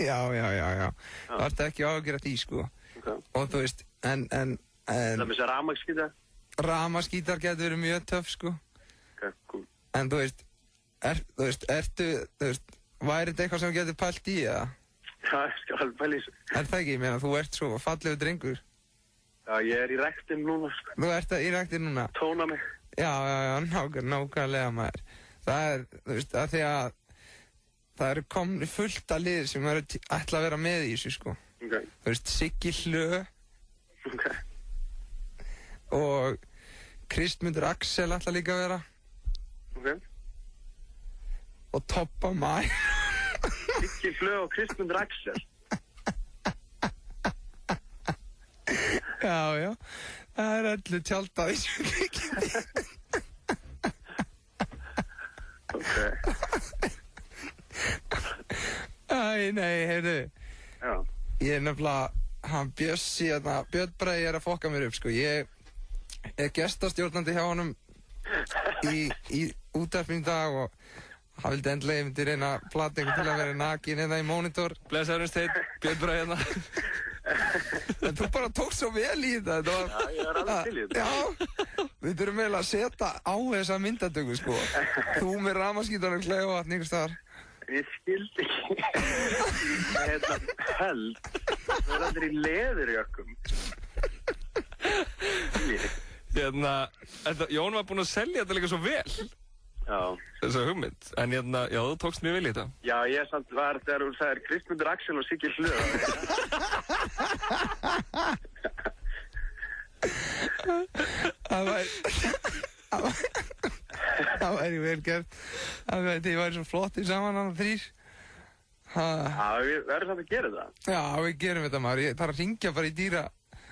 S2: Já. Það ert ekki ágjörð því, sko.
S18: Ok.
S2: Og þú veist, en...
S18: Það með þess að rafmagnsgítar?
S2: Rafmagnsgítar getur verið mjög töff, sko.
S18: Ok, cool.
S2: En þú veist, væri þetta eitthvað sem þú getur pælt í, eða?
S18: Já, ég skal alveg pæla í þessu.
S2: Er það ekki? Ég meina, þú ert svo fallegur drengur.
S18: Já, ég er í ræktin núna, sko.
S2: Þú ert í ræktin núna?
S18: Tóna mig.
S2: Já, nákvæmlega maður. Það er, þú veist, að því að það eru komni fullt af liðir sem ætla að vera með í þessu, sko.
S18: Ok.
S2: Þú veist, Siggi Hlö.
S18: Ok.
S2: Og Kristmundur Axel ætla líka að vera.
S18: Ok.
S2: Og Toppa Mæ.
S18: Siggi Hlö og Kristmundur Axel.
S2: Já. Það er öllu tjaldað í þessu kvikindi.
S18: Ok.
S2: Nei, heyrðu.
S18: Já.
S2: Ég er nefnilega, hann Björn Bragi er að fokka mér upp, sko. Ég er gestastjórnandi hjá honum í útvarpinu í dag og hann vildi endlega, ég myndi reyna að plata einhvern til að vera nakin eða í monitor.
S1: Blessaðurinn Steinn, Björn Bragi hérna.
S2: En þú bara tókst svo vel í þetta.
S18: Já, ég er alveg til í þetta.
S2: Já, við þurfum eiginlega að setja á þessa myndatöku, sko. Þú með rafmagnsgítarinn Kleifarvatn einhvers staðar.
S18: Ég skildi ekki. Það er held. Það er allir í leðurjökkum.
S1: Jón var búinn að selja þetta líka svo vel.
S18: Já.
S1: Þessa hugmynd. En já, þú tókst mjög vel í þetta.
S18: Já, ég samt var þegar þú sagðir Kristmundur Axel og Siggi Hlö.
S2: Það væri vel gert. Þið væri svo flotti saman hann þrýr.
S18: Já, við verðum samt að gera það.
S2: Já, við gerum þetta maður. Ég þarf að ringja bara í dýra.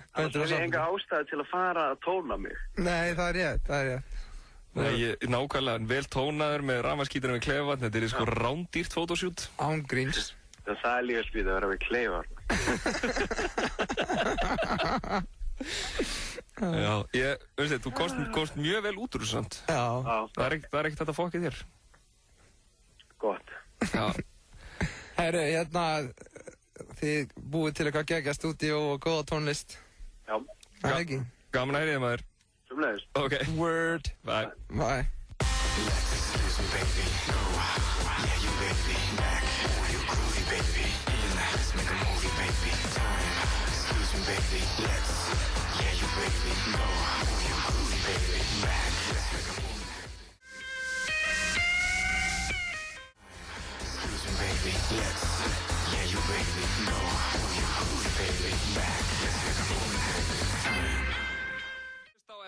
S18: Það er enga ástæði til að fara að tóna mig.
S2: Nei, það er rétt.
S1: Nei, nákvæmlega vel tónaður með rafmagnsgítarinn við Kleifarvatn. Þetta er sko rándýrt fotoshoot.
S2: Án gríns.
S18: Það er líka spýt að vera við Kleifarvatn.
S1: Já, veist þið, þú komst mjög vel út úr þessu samt.
S2: Já.
S1: Það er ekkert þetta fokkið þér.
S18: Gott.
S1: Já.
S2: Herru, þið búið til eitthvað geggjast úti og góða tónlist.
S18: Já.
S2: Það er ekki.
S1: Gaman að heyra þig, maður.
S18: Sumleiðis.
S1: Ok.
S2: Word.
S1: Bye.
S2: Bye.
S17: Listen, baby, go. Yeah, you baby, back.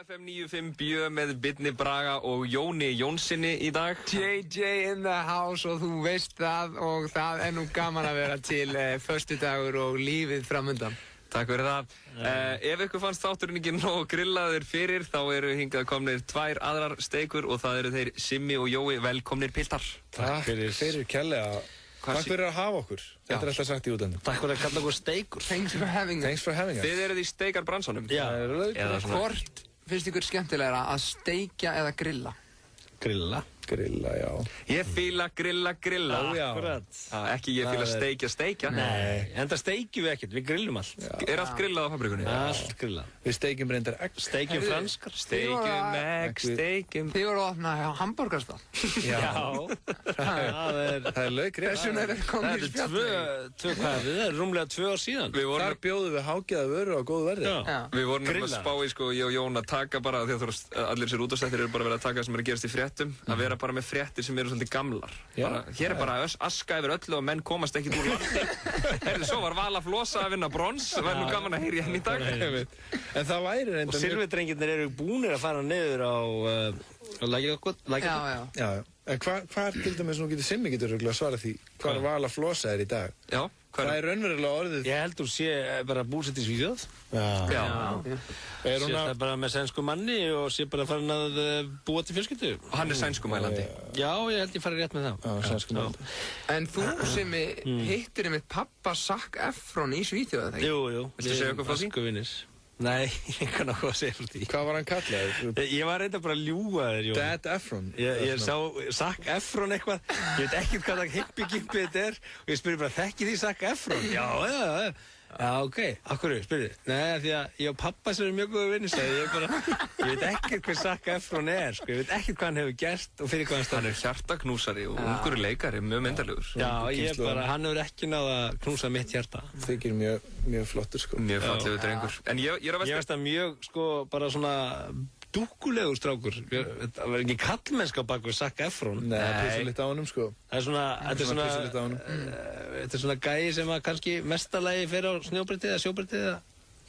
S1: FM 95 Bjö með Birni Braga og Jóni Jónssoni í dag.
S2: JJ in the house og þú veist það og það nú gaman að vera til föstudagur og lífið framundan.
S1: Takk fyrir það. Ef ykkur fannst þátturinn ekki nóg grillaður fyrir þá eru hingað komnir 2 aðrar steikur og það eru þeir Simmi og Jói. Velkomnir piltar.
S19: Takk fyrir kærlega. Takk fyrir að hafa okkur. Þetta alltaf sagt í útlöndum.
S10: Takk fyrir að kalla okkur steikur.
S2: Thanks for having us.
S1: Þið eruð í steikarbransanum.
S10: Já.
S2: Hvort finnst ykkur skemmtilegra að steikja eða grilla?
S19: Grilla, já.
S1: Ég fíla grilla.
S10: Akkurat.
S1: Ekki ég fíla steikja.
S10: Nei, enda steikjum við ekkert, við grillum allt.
S1: Er allt grillað á fabrikunni?
S10: Allt grillað.
S19: Við steikjum reyndar egg.
S10: Steikjum franskar.
S1: Steikjum egg, steikjum...
S2: Þið voru að opna hamborgarstað.
S10: Já.
S19: Það er laukrétt.
S2: Þessum er komið í
S10: spjall. Það er rúmlega 2 ár síðan.
S19: Þar bjóðum við hágjaða vöru á góðu verði.
S1: Við vorum að spá í, ég og Jón, að taka bara, því að allir sér útastættir eru bara verið að taka sem er að gerast í fréttum, að vera bara með fréttir sem eru svolítið gamlar. Hér er bara aska yfir öllu og menn komast ekkert úr landi. Herðu, svo var Vala Flosa að vinna brons, það væri nú gaman að heyra henni í dag.
S19: En það væri reynda...
S10: Og Silfurdrengirnir eru búnir að fara niður á Lækjargötu.
S19: Já. En hvar til dæmis nú getur Simmi örugglega svarað því hvar Vala Flosa er í dag?
S1: Já.
S19: Það er raunverulega orðið...
S10: Ég held hún sé bara búsett í Svíþjóð.
S1: Já.
S10: Sé það bara með sænsku manni og sé bara farin að búa til fjölskyldu.
S1: Og hann er sænskumælandi.
S10: Já, ég held ég farið rétt með það.
S19: Já, sænskumælandi.
S2: En þú sem hittir einmitt pappa Zac Efron í Svíþjóð, eða ekki?
S10: Jú.
S1: Viltu segja okkur frá því?
S10: Æskuvinir. Nei, ég kann okkur að segja frá því.
S19: Hvað var hann kallaður?
S10: Ég var reynda bara að ljúga þér, Jón.
S19: Dad Efron?
S10: Ég sá Zac Efron eitthvað, ég veit ekkert hvað það hippi-gippi þetta er og ég spurði bara, þekki því Zac Efron? Já, ok. Akkur, spurði? Nei, því að ég og pappa sem er mjög góður vinni, sagði ég veit ekkert hvað Zac Efron er, sko. Ég veit ekkert hvað hann hefur gert og fyrir hvað hann stað.
S1: Hann er hjartaknúsari og ungur leikari, mjög myndarlegur.
S10: Já, hann hefur ekki náð að knúsa mitt hjarta.
S19: Þykir mjög flottur, sko.
S1: Mjög fallegur drengur. En ég er að
S10: Ég veist að mjög, sko, bara svona dúkkulegur strákur. Það var ekki kallmennska bak við Zac Efron.
S19: Nei, písur litt á honum, sko.
S10: Þetta er svona gæi sem að kannski mestalagi fer á snjóbrettið eða sjóbrettið eða...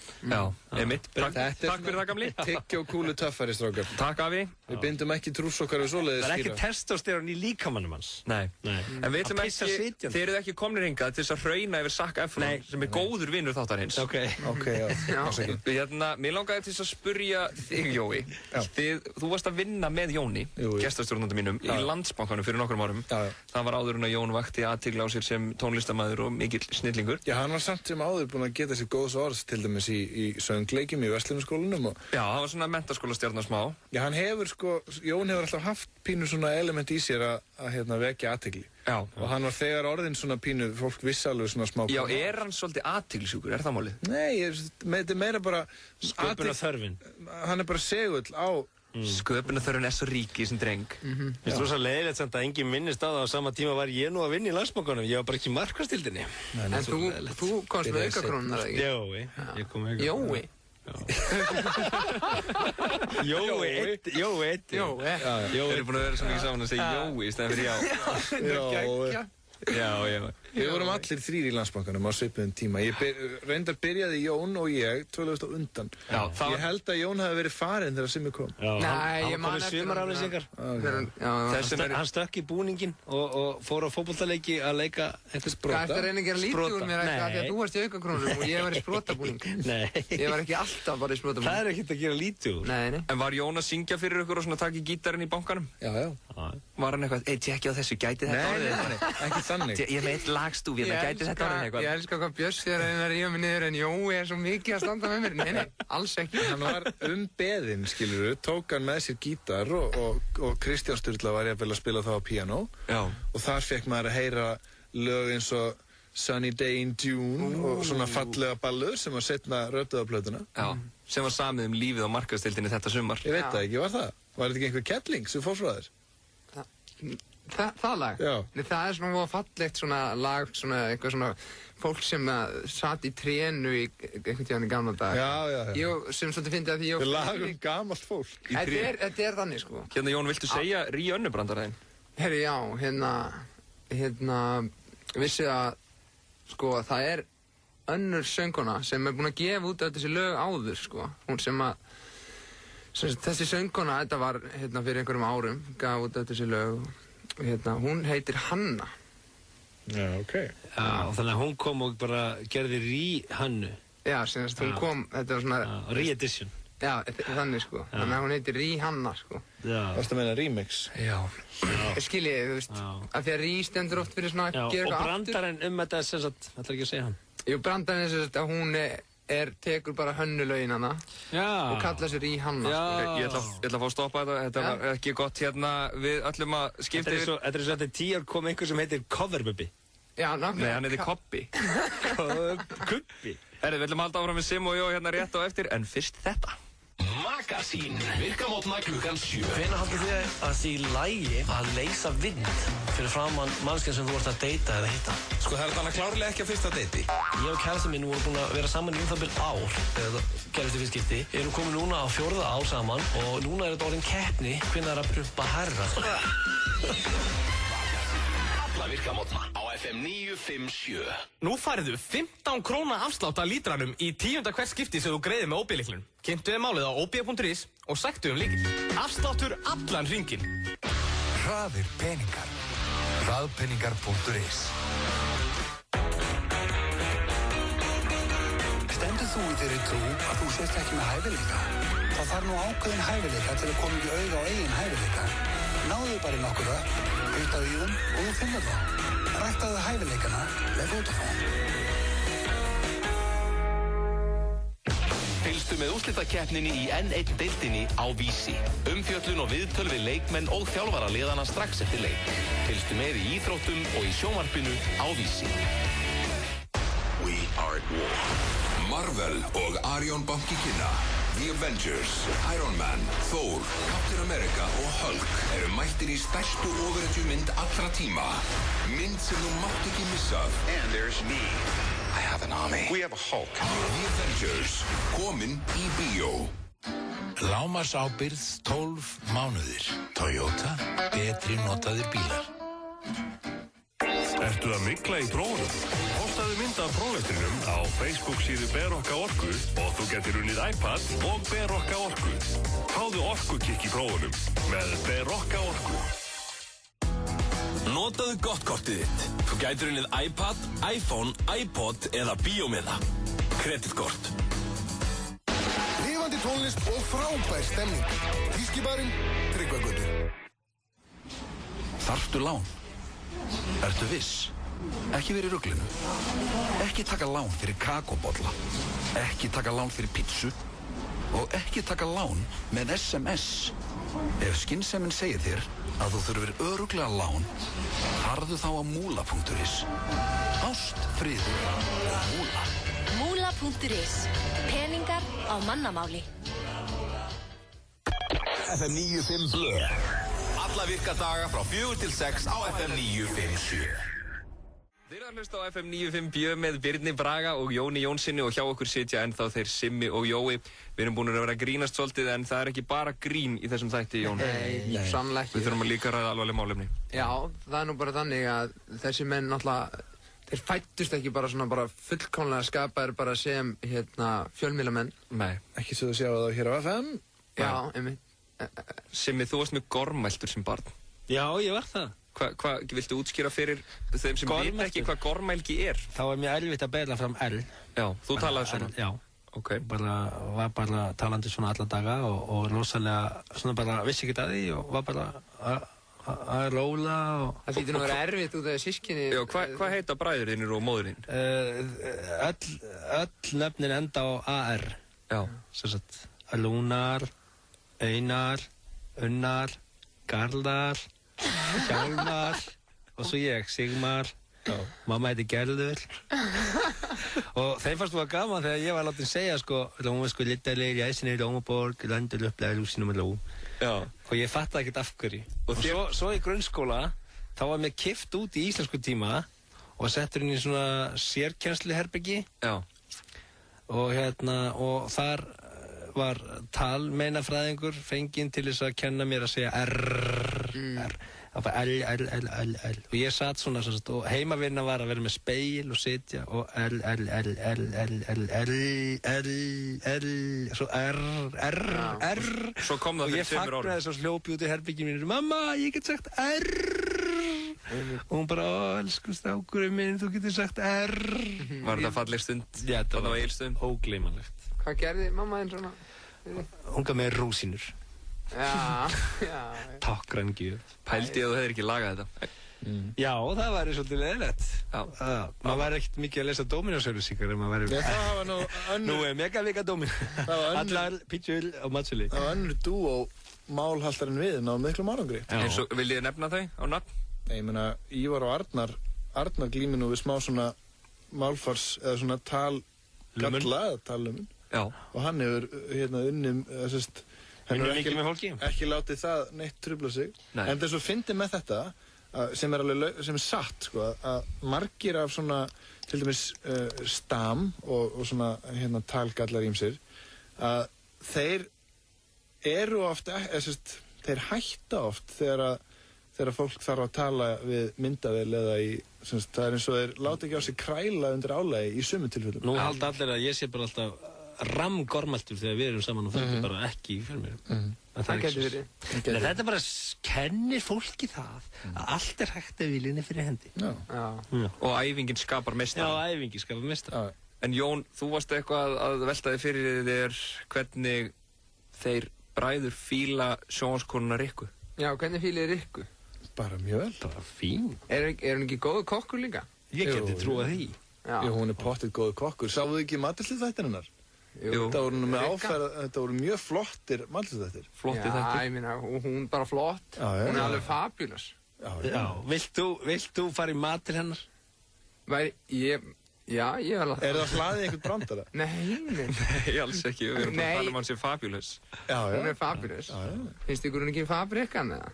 S1: Já, einmitt. Takk fyrir það, gamli.
S19: Tyggja og kúlu töffari, strákar.
S1: Takk, afi.
S19: Við bindum ekki trússokkar við svoleiðis
S10: Það er ekki testosterón í líkamannum hans.
S1: Nei. En við ætlum ekki, þið eruð ekki komnir hingað til þess að hrauna yfir Zac Efron sem er góður vinnur þáttarins.
S10: Ok,
S19: já.
S1: Mér langaði til þess að spurja þig, Jói. Þú varst að vinna með Jóni, gestastjórnandum mínum, í Landsbankanum fyrir nokkrum árum. Það var áður en að Jón vakti athygli á sér sem tónlistarmaður og mikill snillingur.
S19: Já, hann var samt sem áður búinn að geta sér góðs orðs til dæmis í söngleikjum í Verslunarskólanum og...
S1: Já, hann var svona menntaskólastjarnar smá.
S19: Já, hann hefur sko, Jón hefur alltaf haft pínu svona element í sér að vekja athygli.
S1: Já.
S19: Og hann var þegar orðinn svona pínu, fólk vissi alveg svona smá...
S1: Já, er hann svolítið athyglisjúkur, er það málið?
S19: Nei, þetta er meira bara...
S10: Sköpunarþörfin.
S19: Hann er bara segull á...
S1: Sköpunarþörfin er svo rík í þessum dreng.
S10: Mér finnst rosa leiðilegt samt að enginn minnist á það á sama tíma var ég nú að vinna í Landsbankanum. Ég var bara ekki í markastildinni.
S2: En þú komst með aukakrónuna, eða ekki?
S10: Jói, ég kom með
S2: Jói?
S10: Jói.
S1: Þeir eru búin að vera svo mikið saman að segja Jói í stæðan fyrir já. Já.
S19: Við vorum allir 3 í Landsbankanum á svipuðum tíma. Reyndar byrjaði Jón og ég 12 á undan. Ég held að Jón hafi verið farinn þegar Simmi kom.
S2: Nei, ég man
S10: eftir sumaraflýsingar. Hann stökk í búningin og fór á fótboltaleiki að leika eitthvað sprota.
S2: Það er reyna að gera lítið úr mér eitthvað því að þú varst í aukakrónum og ég var í sprotabúning.
S10: Nei.
S2: Ég var ekki alltaf bara í sprotabúning.
S10: Það er ekkert að gera lítið úr.
S2: Nei.
S1: En var Jón að syngja fyrir ykkur og svona taka í gítarinn í bankanum?
S19: Já.
S1: Var hann eitthvað, tjekki á þessu, gæti þetta orðið?
S19: Ekki þannig.
S1: Ég veit lagstúfi, gæti þetta orðið eitthvað?
S2: Ég elska hvað Björns þér að ríða mig niður en Jói er svo mikið að standa með mér. Nei, alls ekki.
S19: Hann var beðinn, skilurðu, tók hann með sér gítar og Kristján Sturla var jafnvel að spila það á píanó.
S1: Já.
S19: Og þar fekk maður að heyra lög eins og Sunny Day in June og svona fallega ballur sem var setna rödduð á plötuna.
S1: Já, sem var samið lífið á markaðstildinni þetta sumar.
S19: Ég veit það ekki, var það? Var þetta ekki einhver kettling sem fór frá þér?
S2: Það lag?
S19: Já.
S2: Nei, það svona fallegt svona lag, svona eitthvað svona fólk sem satt í trénu í einhvern tíðan í gamla dag.
S19: Já.
S2: Ég sem svolítið fyndi að því ég...
S19: Það lag gamalt fólk í trénu.
S2: Þetta er þannig, sko.
S1: Hérna, Jón, viltu segja Ríönnubrandaraðinn?
S2: Herri, já, hérna, vissi að, sko, það er önnur söngkona sem er búin að gefa út af þessi lög áður, sko. Hún sem þessi söngkona, þetta var, fyrir einhverjum árum, gaf út af þessi lög. Hún heitir Hanna.
S19: Já, ok.
S10: Já, og þannig að hún kom og bara gerði Rí-Hannu.
S2: Já, semst, hún kom, þetta var svona...
S10: Rí-edition.
S2: Já, þannig, sko. Þannig að hún heitir Rí-Hanna, sko.
S10: Já.
S19: Varstu að meina remix?
S2: Já. Skiljið, þú veist, af því að Rí stendur oft fyrir svona að gera eitthvað aftur.
S10: Og brandarinn þetta sem sagt, ætlar ekki að segja hann?
S2: Jú, brandarinn sem sagt að hún tekur bara hönnulögin hana og kalla sér Rí-Hanna.
S1: Ég ætla að fá að stoppa þetta, þetta var ekki gott hérna, við ætlum að skipta yfir.
S10: Þetta er svo að 10 ár kom einhver sem heitir Coverbubbi.
S2: Já, nákvæmlega.
S1: Nei, hann heitir Koppi.
S10: Kubbi.
S1: Við ætlum að halda áfram með Sim og Jó hérna rétt á eftir, en fyrst þetta.
S13: Magasín, virkamótna klukkan 7.
S12: Hvenær haldið þið að það sé í lagi að leysa vind fyrir framann mannskinn sem þú ert að deyta eða hitta?
S7: Sko það er þannig klárlega ekki að fyrsta deyti.
S12: Ég og kærastinn minn voru búin að vera saman í það bil ár þegar það gerist í fyrst skipti. Við erum komin núna á 4. ár saman og núna er þetta orðin keppni hvenær að prumpa herra.
S13: Alla virkamótna á FM 957.
S14: Nú færðu 15 króna afslátt af lítranum í 10. hvert skipti sem þú greiðir með OB-lyklunum. Kynntu þið málið á ob.is og sæktu lykil. Afsláttur allan hringinn.
S7: Hraðir peningar. Hraðpeningar.is.
S20: Stendur þú í þeirri trú að þú sést ekki með hæfileika? Það þarf nú ákveðin hæfileika til að koma ekki auga á eigin hæfileika. Náðu bara í nokkura, hugtaðu í þeim og þú finnur þá. Ræktaðu hæfileikana með Vodafone.
S15: Fylgstu með úrslitakeppninni í N1 deildinni á Vísi. Umfjöllun og viðtöl við leikmenn og þjálfara liðana strax eftir leik. Fylgstu með í íþróttum og í sjónvarpinu á Vísi.
S17: We are at war. Marvel og Arion banki kynna. The Avengers, Iron Man, Thor, Captain America og Hulk eru mættir í stærstu ofurhetjumynd allra tíma. Mynd sem þú mátt ekki missa.
S6: And there's me. I have an army. We have a Hulk.
S17: The Avengers, komin í bíó.
S7: Lágmarksábyrgð 12 mánuðir. Toyota, betri notaðir bílar.
S17: Ertu að mygla í prófunum? Postaðu mynd af prófestrinum á Facebook síðu Berokka Orku og þú getur unnið iPad og Berokka Orku. Fáðu orkukikk í prófunum með Berokka Orku.
S14: Notaðu gott kortið þitt. Þú gætir unnið iPad, iPhone, iPod eða bíómiða. Kreditkort.
S9: Lifandi tónlist og frábær stemning. Þýskibarinn, Tryggvagötu.
S7: Þarftu lán? Ertu viss? Ekki verið í ruglinu. Ekki taka lán fyrir kakóbolla. Ekki taka lán fyrir pítsu. Og ekki taka lán með SMS. Ef skynsemin segir þér að þú þurfir örugglega lán, farðu þá á múla.is. Ást, friður og múla.
S21: Múla.is. Peningar á mannamáli.
S13: FM 95 Blö. Alla virkadaga frá 4 til 6 á FM 957.
S1: Þið eru að hlusta á FM 95 Bjö með Birni Braga og Jóni Jónssoni og hjá okkur sitja ennþá þeir Simmi og Jói. Við erum búin að vera að grínast svolítið en það er ekki bara grín í þessum þætti, Jón.
S2: Nei, sannlega ekki.
S1: Við þurfum að líka ræða alvarleg málefni.
S2: Já, það er nú bara þannig að þessi menn náttúrulega, þeir fættust ekki bara fullkomlega skapaðir bara sem fjölmiðlamenn.
S1: Nei.
S19: Ekki svo þú séu það hér á FM.
S2: Já, einmitt.
S1: Simmi, þú varst mjög gormæltur sem barn.
S10: Já, ég var það.
S1: Hvað viltu útskýra fyrir þeim sem vita ekki hvað gormælgi er?
S10: Þá er mér erfitt að bera fram L.
S1: Já, þú talaði svona?
S10: Já.
S1: Ok.
S10: Var bara talandi svona alla daga og rosalega svona bara vissi ekki að því og var bara að róla og...
S2: Það þýttir nú að vera erfitt út af sískinni.
S1: Já, hvað heita bræður þínir og móður þín?
S10: Öll nöfnin enda á AR.
S1: Já.
S10: Sem sagt, Lúnar, Einar, Unnar, Garðar, Hjálmar og svo ég, Sigmar. Mamma heiti Gerður. Og þeim fannst það gaman þegar ég var látið að segja hún var littalegir, Jæsinni, Rómaborg, Landur, Upplæði, Lúsinum og Ló.
S1: Já.
S10: Og ég fattaði ekkert af hverju. Og svo í grunnskóla þá var mér kippt út í íslensku tíma og settur inn í svona sérkennsluherbyggi. Já. Og og þar var talmeinafræðingur fenginn til þess að kenna mér að segja R. Það var L. Og ég satt svona og heimavinna var að vera með speil og sitja og L, svo R.
S1: Svo kom það fyrir 2 árum.
S10: Og ég fagnaði svo hljópi út í herbygginu mínu, mamma, ég get sagt R. Og hún bara, elsku strákurinn minn, þú getur sagt R.
S1: Var þetta falleg stund?
S10: Já, þetta
S1: var eilstund.
S10: Ógleymanlegt.
S2: Hvað gerði mamma þín svona?
S10: Hún gaf mér rúsínur.
S2: Já.
S10: Tákgræn gjöf.
S1: Pældi að þú hefðir ekki lagað þetta.
S10: Já, það væri svolítið leiðilegt. Maður væri ekkert mikið að lesa Dominos-auglýsingar ef maður væri...
S19: Það var nú önnur...
S10: Nú megavika Dominos. Allar, pítsur og matsöli.
S19: Það var önnur dúó málhaltarinn við náðu miklum árangri.
S1: En svo vil ég nefna þau á nafn?
S19: Nei, ég meina, Ívar og Arnar glími nú við smá svona málfars eða svona talgalla eða tallumun. Já. Og hann hefur unnum, hann hefur ekki látið það neitt trufla sig. Nei. En þess að fyndi með þetta, sem er satt, sko, að margir af svona, til dæmis stam og svona talgallar ýmsir, að þeir eru oft, þeir hætta oft þegar fólk þarf að tala við myndavél eða það er eins og þeir láta ekki á sig kræla undir álagi í sumum tilfellum.
S10: Nú halda allir að ég sé bara alltaf rammgormaltur þegar við erum saman og fundi bara ekki í fjölmiðlum.
S2: Það getur verið.
S10: Þetta bara kennir fólki það að allt er hægt af viljunni fyrir hendi.
S1: Já. Og æfingin skapar meistara.
S10: Já, æfingin skapar meistara.
S1: En Jón, þú varst eitthvað að velta þig fyrir þér hvernig þeir bræður fíla sjónvarskonuna Rikku.
S2: Já, hvernig fílið Rikku?
S19: Bara mjög vel.
S10: Bara fín.
S2: Er hún ekki góð kokkur líka?
S10: Ég geti trúað því.
S19: Jú, hún er pottið góð kokkur. Sáðu þið ekki matreiðsluþættirnar? Jú. Þetta voru með áferð, þetta voru mjög flottir matreiðsluþættir.
S2: Flottir þættir. Já, ég meina, hún bara flott. Hún er alveg fabulous.
S10: Já. Vilt þú fara í mat til hennar?
S2: Já, ég vil að...
S19: Er það hlaðið einhvern brandara?
S1: Nei, alls ekki. Við erum bara að tala um hann sem fabulous.
S2: Hún er fabulous. Finnst ykkur hún ekki fabrikan eða?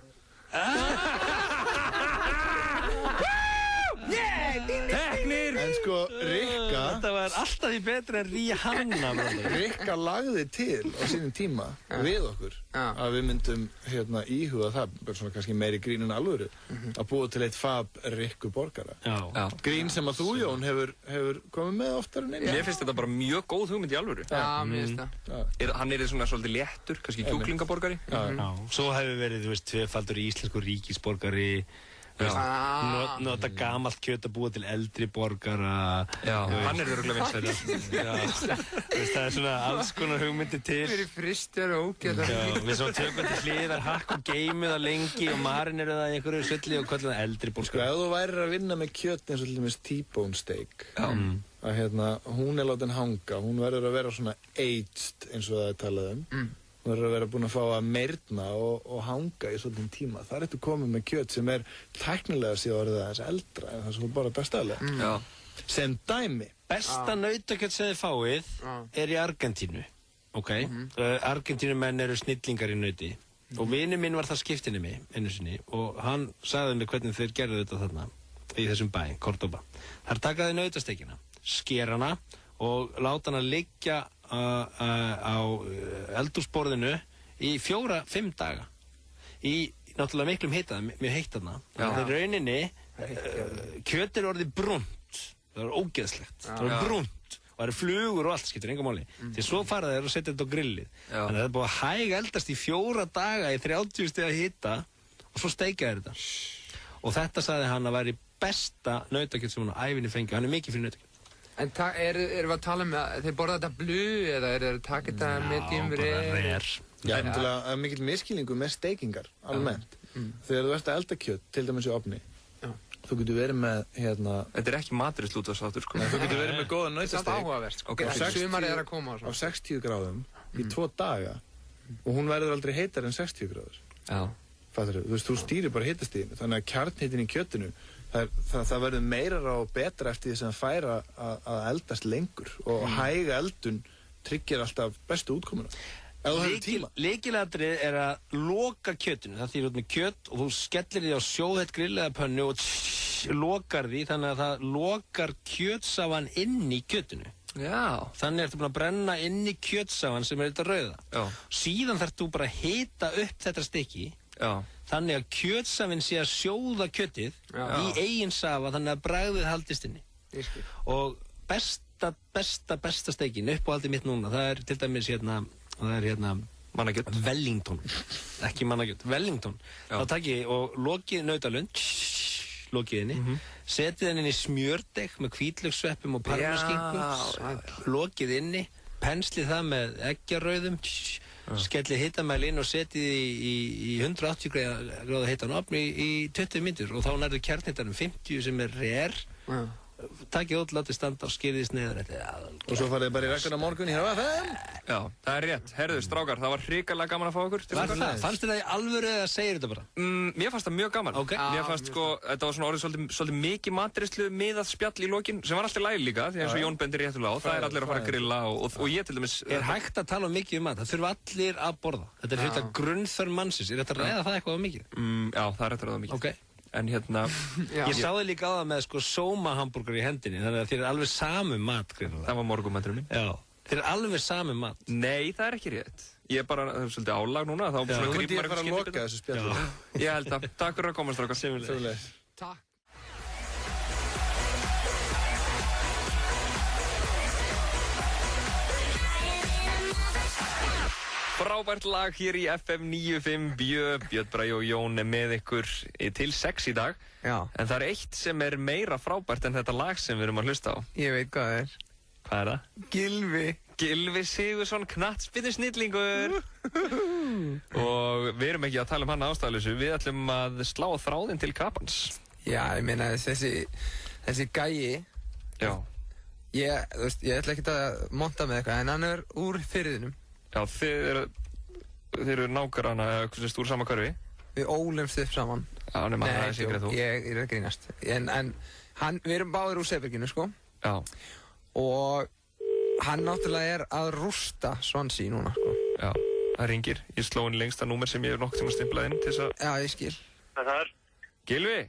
S10: Teknir!
S19: En sko, Rikka...
S10: Þetta var alltaf því betra en Rihanna.
S19: Rikka lagði til á sínum tíma við okkur að við myndum íhuga það, bara svona kannski meiri grín en alvöru, að búa til eitt fab Rikku borgara. Grín sem að þú, Jón, hefur komið með oftar en einu.
S1: Mér finnst þetta bara mjög góð hugmynd í alvöru.
S2: Já, mér finnst það.
S1: Hann er svona svolítið léttur, kannski kjúklingaborgari.
S10: Svo hefur verið, þú veist, tvefaldur íslensku ríkisborgari. Nota gamalt kjöt að búa til eldri borgara.
S1: Já, hann er örugglega vinsæll.
S10: Það er svona alls konar hugmyndir til.
S2: Við erum fristir og ógeðar.
S10: Við svo tökum til hliðar, hakk og geymið það lengi og marineru það í einhverju svolli og kvöldum það eldri borgara.
S19: Sko, ef þú værir að vinna með kjöt eins og til dæmis T-bone steak, að hún er látin hanga, hún verður að vera svona aged eins og það er talað um. Hún verður að vera búin að fá að meyrna og hanga í svolítinn tíma. Það er eftir komið með kjöt sem er tæknilega síðan orðið aðeins eldra en það er svo bara bestaðlega. Sem dæmi.
S10: Besta nautakjöt sem þið fáið er í Argentínu. Argentínumenn eru snillingar í nauti. Og vinur minn var það skiptinemi einu sinni og hann sagði mér hvernig þeir gerðu þetta þarna í þessum bæ, Córdoba. Þar takaði nautastekina, skera hana og láta hana liggja á eldhúsborðinu í 4-5 daga í náttúrulega miklum hita, mjög heitt þarna. Það er rauninni kjöt er orðið brúnt, það er ógeðslegt, það er brúnt og það eru flugur og allt, skiptir enga máli. Því svo fara þeir og setja þetta á grillið. Þannig að það er búið að hæg eldast í 4 daga í 30 stiga hita og svo steikja þeir þetta. Og þetta sagði hann að væri besta nautakjöt sem hann á ævinni fengi, hann er mikið fyrir nautakjöt.
S2: En erum við að tala um að þeir borða þetta blu eða þeir taka þetta medium rare?
S19: Já, það er mikill miskilningu með steikingar, almennt. Þegar þú ert að elda kjöt, til dæmis í ofni, þú getur verið með,
S1: Þetta er ekki maturistlútvarpsþáttur, sko.
S19: Þú getur verið með góða nautasteik.
S2: Það er áhugavert, sko. Sumarið er að koma
S19: á 60 gráðum í 2 daga og hún verður aldrei heitar en 60 gráður.
S1: Já.
S19: Fattar þú? Þú stýrir bara hitastiginu, þannig að kjarnhitin í kjötinu það verður meira og betra eftir því sem það fær að eldast lengur og hæga eldun tryggir alltaf bestu útkomuna.
S10: Lykilatriðið er að loka kjötinu. Það þýðir út með kjöt og þú skellir því á sjóðheitt grill eða pönnu og lokar því þannig að það lokar kjötsafan inn í kjötinu.
S1: Já.
S10: Þannig ertu búin að brenna inn í kjötsafan sem er þetta rauða.
S1: Já.
S10: Síðan þarf þú bara að hita upp þetta stykki.
S1: Já. Þannig
S10: að kjötsafinn sé að sjóða kjötið í eigin safa þannig að bragðið haldist inni. Og besta steikin, uppáhaldið mitt núna, það er til dæmis
S1: mannakjöt.
S10: Wellington. Ekki mannakjöt, Wellington. Þá takk ég og lokið nautalund, lokið henni, setið henni inn í smjördeg með hvítlauksveppum og parmaskinku, lokið inni, penslið það með eggjarauðum, skellið hitamæli inn og setið í 180 gráða heitan ofn í 20 mínútur og þá nærðu kjarnhitanum 50 sem er rare. Takið út, látið standa og skýrðist niður.
S19: Og svo farið bara í rekkuna morgun hér á FM.
S1: Já, það er rétt. Herðu, strákar, það var hrikalega gaman að fá okkur.
S10: Fannst þér það í alvöru eða segir þetta bara?
S1: Mér fannst það mjög gaman. Mér fannst þetta var svona orðið svolítið mikið matreiðslu miðað spjall í lokin, sem var alltaf læg líka, því eins og Jón bendir réttulega á. Það er allir að fara að grilla og ég til dæmis...
S10: Er hægt að tala mikið mat? Það þurfa allir að borða. Þetta er hluta grunnþörf mannsins. Er þetta að ræða það eitthvað mikið?
S1: Já, það er hægt að ræða mikið. En
S10: ég sá þið líka á það með Soma hambúrgar í hendinni, þannig að þér er alveg sami mat.
S1: Það var morgunmaturinn.
S10: Já, þér er alveg sami mat.
S1: Nei, það er ekki rétt. Ég er bara, það er svolítið álag núna, þá
S19: myndi ég fara að loka þessu spjalli.
S1: Ég held að, takk fyrir að koma strákar.
S19: Sömuleiðis.
S2: Takk.
S1: Frábært lag hér í FM 95 Björn Bragi og Jón er með ykkur til 6 í dag.
S2: Já.
S1: En það er eitt sem er meira frábært en þetta lag sem við erum að hlusta á.
S2: Ég veit hvað það er.
S1: Hvað er það?
S2: Gylfi.
S1: Gylfi Sigurðsson, knattspyrnusnillingur. Og við erum ekki að tala um hann ástæðalausu, við ætlum að slá þráðinn til kapans.
S2: Já, ég meina þessi gæi.
S1: Já.
S2: Ég ætla ekki að monta með eitthvað, en hann er úr Firðinum.
S1: Já, þið eru nágranna, úr sama hverfi?
S2: Við ólumst upp saman.
S1: Já, nema það er sikrið þú.
S2: Ég er að grínast. En við erum báðir úr Seyðisfirðinum, sko.
S1: Já.
S2: Og hann náttúrulega er að rústa Swansea núna, sko.
S1: Já, það ringir. Ég sló inn lengsta númer sem ég hef nokkuð tíma stimplað inn til þess að...
S2: Já, ég skil.
S18: Það er?
S1: Gylfi?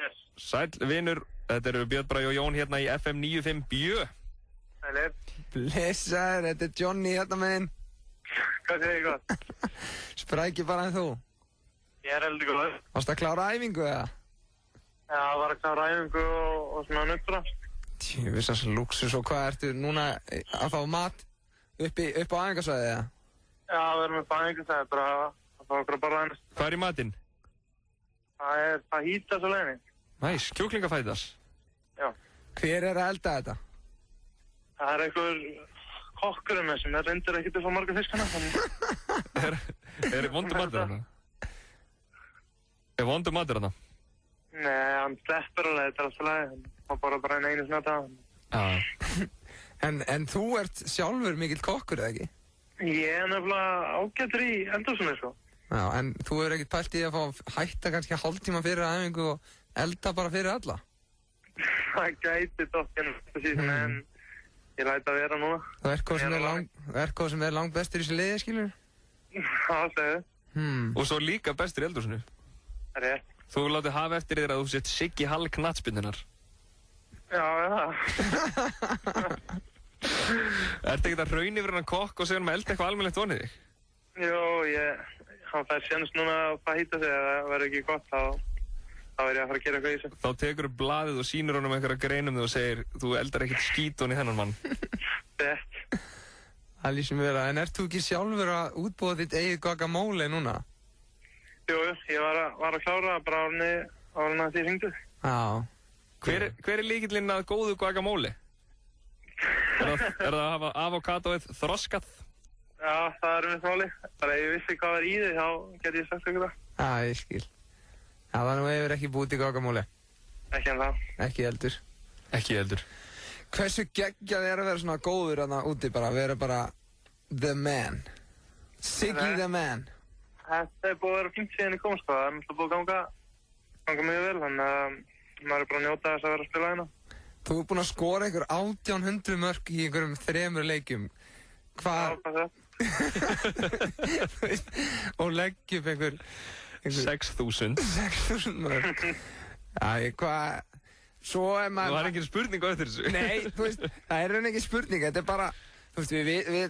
S18: Yes.
S1: Sæll, vinur. Þetta eru Björn Bragi og Jón hérna í FM 95 Björn.
S18: Sælir.
S2: Blessaður, þetta er Johnny hérna meginn.
S18: Hvað segir þið gott?
S2: Sprækir bara en þú.
S18: Ég er heldur góð.
S2: Varst að klára æfingu eða?
S18: Já, var að klára æfingu og svona nuttra.
S2: Tjóðis luxus og hvað ertu núna að fá mat upp á æfingarsvæði eða?
S18: Já, við erum upp á æfingarsvæði, bara að fá okkur að borða ennast.
S1: Hvað er í matinn?
S18: Það er fajitas og leini.
S1: Næs, kjúklingafajitas.
S18: Já.
S2: Hver er að elda þetta?
S18: Það er einhver kokkurinn sem er reyndir ekkert að fá marga fiskana.
S1: Er vondur matur hana? Er vondur matur hana?
S18: Nei, hann sleppur alveg, þetta er alltaf lagi. Hann bara brenna einu snöta.
S2: En þú ert sjálfur mikill kokkur, eða ekki?
S18: Ég er nefnilega ágættur í eldhúsinu, sko.
S2: Já, en þú hefur ekkert pælt í að fá hætta kannski hálftíma fyrir æfingu og elda bara fyrir alla?
S18: Það gæti dokkinn þetta síðan, en ég læt að vera núna.
S2: Verkóð sem er langt bestur í þessu liði, skilur?
S18: Það segir.
S1: Og svo líka bestur í eldhúsinu.
S18: Rétt.
S1: Þú látið hafa eftir þér að þú sett Siggi Hall knattspyrnunnar.
S18: Já.
S1: Ertu ekkert að raun yfir hann kokk og segja hann með elda eitthvað almennilegt vonið þig?
S18: Jó, hann fær séns núna að fæta sig, ef það verður ekki gott, þá er ég að fara að gera eitthvað í þessu.
S1: Þá tekur þú blaðið og sýnir honum einhverja greinum þig og segir þú eldar ekkert skítun í þennan mann.
S18: Rétt.
S2: Það lýsum vera, en ert þú ekki sjálfur að útbúa þitt eigið guacamole núna?
S18: Jú, ég var að klára bara árið að því hringdu.
S2: Já.
S1: Hver er lykillinn að góðu guacamole? Er það að hafa avokadóið þroskað?
S18: Já, það er mitt máli. Bara ef ég vissi hvað var í þig, þá get ég sagt ykkur það.
S2: Já, ég skil. Já, þannig að þú hefur ekki búið til guacamole?
S18: Ekki en það.
S2: Ekki heldur?
S1: Ekki heldur.
S2: Hversu geggjað er að vera svona góður þarna úti bara, vera bara the man? Siggi the man?
S18: Þetta er búið að vera fínt síðan ég kom, sko. Það er náttúrulega búið að ganga mjög vel, þannig að maður er bara að njóta þess að vera að spila hérna.
S2: Þú er búinn að skora einhver 1800 mörk í einhverjum 3 leikjum. og leggja upp einhver
S1: 6.000
S2: mörk. Æ, hvað... Svo er maður...
S1: Það var ekki spurning á eftir þessu.
S2: Nei, þú veist, það er ekki spurning, þetta er bara... Þú veist,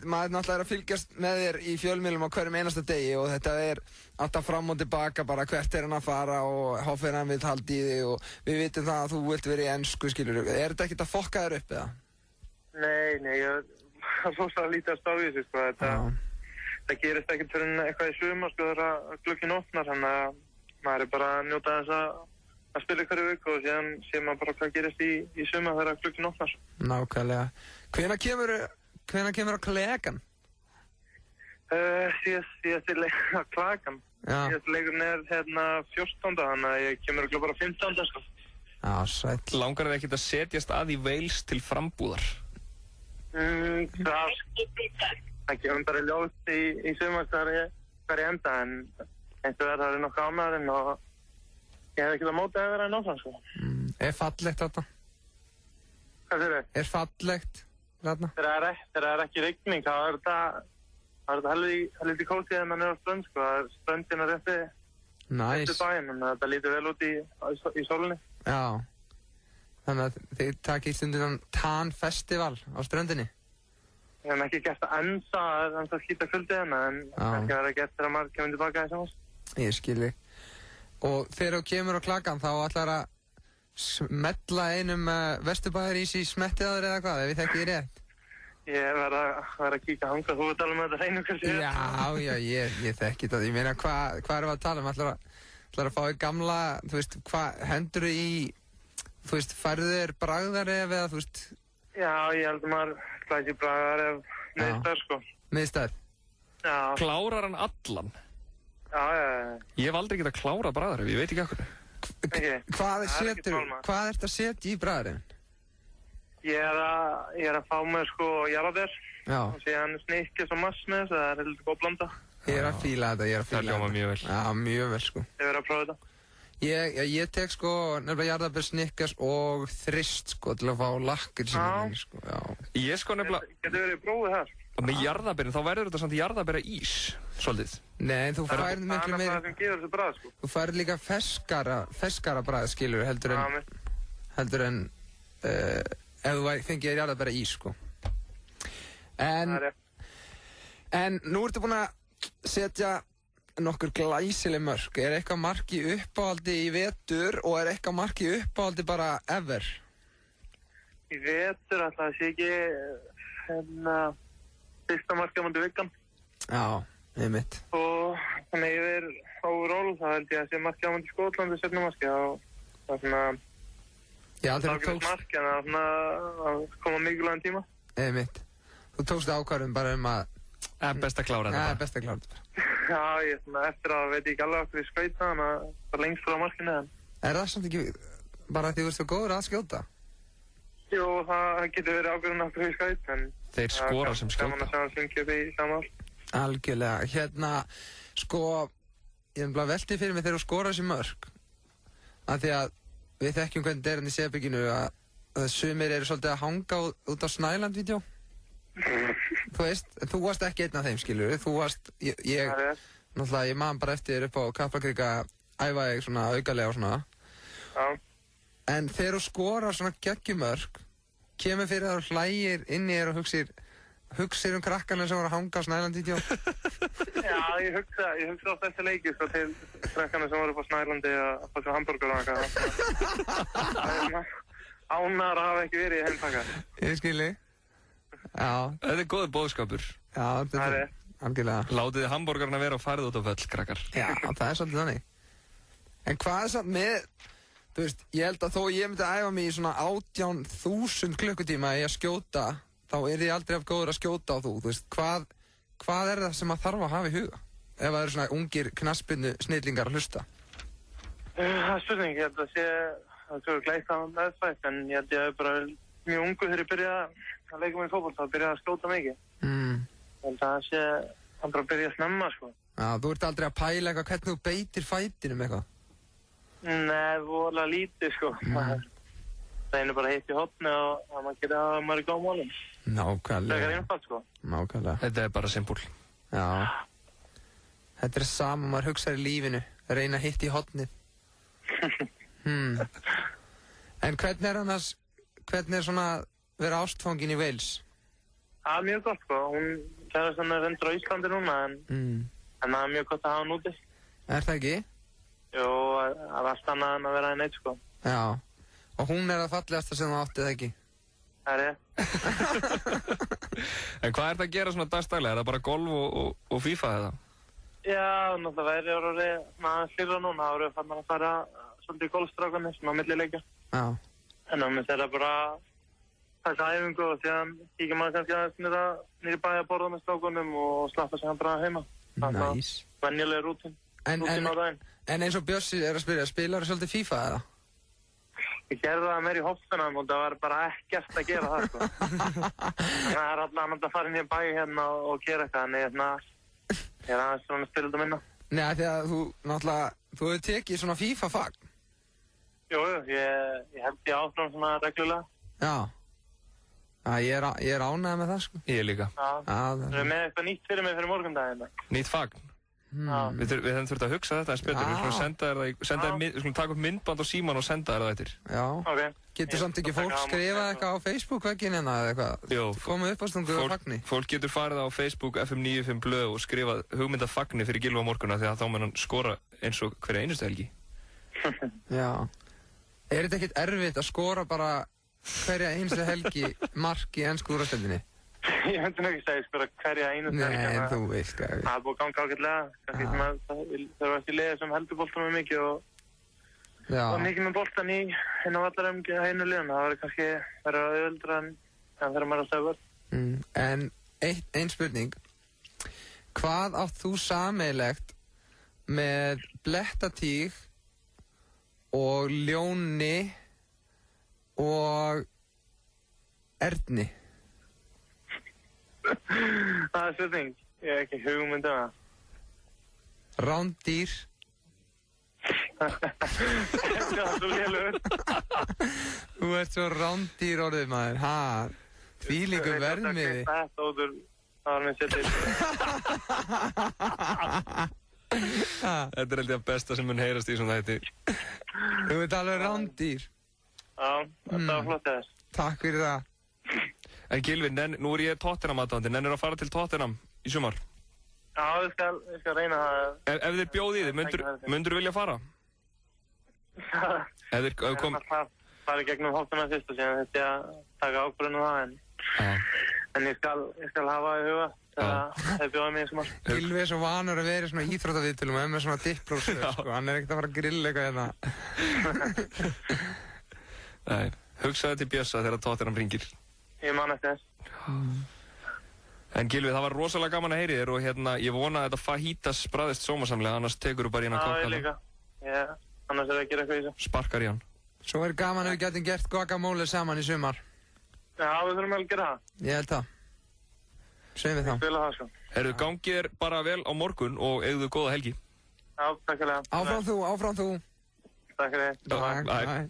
S2: maður náttúrulega er að fylgjast með þér í fjölmiðlum á hverjum einasta degi og þetta er alltaf fram og tilbaka bara hvert er hann að fara og Hoffenheim vill halda í þig og við vitum það að þú vilt vera í ensku, skilur. Er þetta ekkert að fokka þér upp, eða?
S18: Nei, það er svo að lítast á þessu, sko. Það gerist ekkert fyrir eitthvað í sumar, sko, þegar glugginn opnar, þannig að maður er bara að njóta þess að spila hverju viku og síðan sé maður bara hvað gerist í sumar þegar glugginn opnar.
S2: Nákvæmlega. Hvenær kemur á Klegan?
S18: Síðasti leikur á Klegan. Síðasti leikurinn er 14. þannig að ég kemur örugglega bara 15. sko.
S2: Já, sæll.
S1: Langar þig ekkert að setjast að í Wales til frambúðar?
S18: Það kemur bara ljóst í sumar hvar ég enda en eins og það er nokkuð ánægðin og ég hef ekkert að móta að vera en áfram, sko.
S2: Er fallegt þetta?
S18: Hvað segirðu?
S2: Er fallegt þarna?
S18: Þegar það er ekki rigning, þá er þetta helviti kósið þegar mann er á strönd, sko. Það er ströndin að rétti bæinn, en þetta lítur vel út í sólinni.
S2: Já. Þannig að þið takið stundin Tan Festival á ströndinni?
S18: Við hefum ekki gert það ennþá skýta kvöldið hérna, en ekki verið gert þegar maður kemur tilbaka í samans.
S2: Ég skilji. Og þegar þú kemur á Klagan, þá ætlar að smetla einum Vesturbæjarís í smettið á þér eða hvað, ef ég þekki þér rétt?
S18: Ég verð að kíka hanga, þú veit alveg með þetta hreinu hversu ég er.
S2: Já, ég þekki það. Ég meina, hvað erum við að tala um? Ætlar að fá þér gamla, þú veist, hvað hendur þú í, þú veist, færðu þér bragðaref eða, þú veist?
S18: Já, ég held að maður slæsi bragðaref miðstæður, sko.
S2: Miðstæður?
S18: Já.
S1: Klárar hann allan?
S18: Já.
S1: Ég hef aldrei getað klárað bragðaref, ég veit ekki okkur.
S2: Hvað ertu að setja í bragðarefin?
S18: Ég er að fá með, sko, jarðaber.
S2: Já.
S18: Og síðan snikkis og mass með þess, það er heldur góð blanda.
S2: Ég er að fíla þetta,
S1: Það hljómar mjög vel.
S2: Já, mjög vel, sko.
S18: Ég verð að prófa þetta.
S2: Ég tek, sko, nefnilega jarðaber, snikkis og þrist, sko, til að fá lakkir síðan, sko, já.
S1: Ég, sko, nefnilega...
S18: Getur verið prófið þar.
S1: Og með jarðaberin, þá verður þetta samt jarðabera ís, svolítið.
S2: Nei, þú færð miklu meira...
S18: Það er það sem gefur þessu bragð, sko.
S2: Þú færð líka feskara bragð, skilur, heldur en ef þú fengið þér jarðabera ís, sko. En nú ertu búin að setja nokkur glæsileg mörk. Er eitthvað mark í uppáhaldi í vetur og er eitthvað mark í uppáhaldi bara ever?
S18: Í vetur alltaf það sé ekki fyrsta markið á móti Viggan.
S2: Já, einmitt.
S18: Og þannig yfir overall þá held ég að sé markið á móti Skotlandi setna markið og það er svona
S2: Já, þegar þú tókst
S18: mark en það er svona að koma mikilvægum tíma.
S2: Einmitt. Þú tókst ákvörðun bara að
S1: best að klára þetta bara.
S2: Best að klára þetta bara.
S18: Já, ég svona eftir að veit ég ekki alveg okkur í skauta þannig að það var lengst frá markinu en.
S2: Er það samt ekki bara því þú ert svo góður að skjóta?
S18: Jú, það getur verið ákvörðun okkur í skaut en
S1: þeir skora sem skjóta.
S18: Það er gaman að sjá að syngja upp í samál.
S2: Algjörlega. Sko, ég er bara veltið fyrir mig þegar þú skora þessi mörk. Af því að við þekkjum hvernig þetta er hann í Sebbygginu að sumir eru svolítið að hanga út á Snæland-vídeó. Þú veist, þú varst ekki einn af þeim, skilur. Þú varst, náttúrulega, ég man bara eftir þér upp á Kaplakrika, æfa ég svona aukalega og svona.
S18: Já.
S2: En þegar þú skorar svona geggjumörk, kemur fyrir að þú hlægir inn í þér og hugsir krakkarna sem voru að hanga á Snæland-vídeó.
S18: Já, ég hugsa oft eftir leiki sko til krakkarna sem voru upp á Snælandi að fá sér hamburger og eitthvað. Ánar hafa ekki verið í heimtaka.
S2: Ég skilji. Já.
S1: Þetta er góður boðskapur.
S2: Já, þetta er algjörlega.
S1: Látið hamburgerna vera og farið út á völl, krakkar.
S2: Já, það er svolítið þannig. En hvað er samt með, þú veist, ég held að þó ég myndi að æfa mig í svona 18.000 klukkutíma í að skjóta, þá er ég aldrei af góður að skjóta á þú veist, hvað er það sem maður þarf að hafa í huga? Ef það eru svona ungir knattspyrnu snillingar að hlusta.
S18: Það er spurning, ég held að sé að glæta meðfætt, en ég held ég að bara mjög ungu þegar ég byrja að leika mig í fótbolta, þá byrja að skjóta mikið. En það sé að bara byrja að snemma, sko.
S2: Já, þú ert aldrei að pæla eitthvað hvernig þú beitir fætinum eitthvað?
S18: Nei, vorulega lítið, sko. reynir bara hitt í hotni og að maður geta að maður er góð málum.
S2: Nákvæmlega.
S18: Það er einfalt, sko.
S2: Nákvæmlega.
S1: Þetta er bara simpul.
S2: Já. Þetta er sama maður hugsaður í lífinu, reyna hitt í hotnið. En hvernig er annars, hvernig er svona vera ástfangin í Wales?
S18: Það er mjög gott, sko. Hún kærast hann reyndur á Íslandi núna, en það er mjög gott að hafa hann úti.
S2: Er það ekki?
S18: Jú, það er allt annað en að vera einn eitt, sko.
S2: Já. Og hún er það fallegasta sem það átti, eða ekki?
S18: Það er ég.
S1: En hvað er það að gera svona dagstælega? Er það bara golf og FIFA eða?
S18: Já, náttúrulega væri aðeins hlýra núna. Það voru fannar að fara svolítið í golfstrákunni, svona á millileikja.
S2: Já.
S18: En á mitt er það bara taka æfingu og síðan kíkja maður kannski aðeins nýri bæja að borða með strákunum og slappa sig hann bara heima.
S2: Næs.
S18: Venjuleg rútín á daginn.
S2: En eins og Bjössi er að spyrja, spilar þú svolítið FIFA eða?
S18: Ég gerði það meir í Hoffenheim og það var bara ekkert að gera það, sko. Það er allan að fara inn í bæ hérna og gera eitthvað, en ég er aðeins svona spilað að minna.
S2: Nei, því að þú hefur tekið svona FIFA-fag.
S18: Jú, ég held ég áfram svona reglulega.
S2: Já. Já, ég er ánægð með það, sko.
S1: Ég líka.
S18: Já, það er með eitthvað nýtt fyrir mig fyrir morgundaginn.
S1: Nýtt fag? Við höfum þurft að hugsa þetta eins betur. Við skulum taka upp myndband og síman og senda þér það eftir.
S2: Já.
S18: Ok.
S2: Getur samt ekki fólk skrifað eitthvað á Facebook-vegginn hérna eða eitthvað?
S1: Jú.
S2: Komið uppástungu og fagni.
S1: Fólk getur farið á Facebook FM95 blöð og skrifað hugmyndafagni fyrir Gylfa morgunna því að þá mun hann skora eins og hverja einustu helgi.
S2: Já. Er þetta ekkert erfitt að skora bara hverja einustu helgi mark í ensku úrvalsdeildinni?
S18: Ég myndi nú ekki segja skora hverja einustu helgi.
S2: Nei, þú veist hvað.
S18: Það er búið að ganga ágætlega. Það var ekki leiðið sem heldur boltanum mikið og mikið með boltan inn á allar einu liðan. Það var kannski verið að auðvöldra en þegar maður er að segja vörð.
S2: En ein spurning. Hvað átt þú sameiginlegt með blettatíg og ljóni og erni?
S18: Það er spurning. Ég hef ekki hugmynd um það.
S2: Rándýr.
S18: Það er svo lélugur.
S2: Þú ert svo rándýr orðið maður. Þvílíku verðmiði.
S18: Þetta óður, það var mér setið.
S1: Þetta er held ég að besta sem mun heyrast í svona þetta.
S2: Þú ert alveg rándýr.
S18: Já, þetta var flott þess.
S2: Takk fyrir það.
S1: En Gylfi, nú er ég Tottenham-aðdáandi. Nennir að fara til Tottenham í sumar?
S18: Já, ég skal reyna það.
S1: Ef þið bjóði í þið, myndur þú vilja fara?
S18: Ég fari gegnum Hoffenheim fyrst og síðan þetta að taka ákvörðun það. En ég skal hafa í huga þegar þið bjóði mig í sumar.
S2: Gylfi er svo vanur að vera í svona íþróttaviðtölum og með svona diplósöð, sko. Hann er ekkert að fara að grilla eitthvað hérna.
S1: Nei, hugsaðu til Bjössa þegar Tottenham ringir.
S18: Ég man eftir þess.
S1: En Gylfi, það var rosalega gaman að heyri þér og ég vona að þetta fajitas bræðist sómasamlega, annars tekur þú bara í hann að kokka.
S18: Já, ég líka. Annars er það að gera eitthvað í þessu.
S1: Sparkar í hann.
S2: Svo er gaman að við getum gert guacamole saman í sumar.
S18: Já, við þurfum vel að gera það.
S2: Ég held það. Segjum við þá.
S18: Ég spila það, sko.
S1: Herru, gangið þér bara vel á morgun og eigðu góða helgi.
S18: Já, takk fyrir það.
S2: Áfram þú.
S18: Takk fyrir það.
S1: Bye.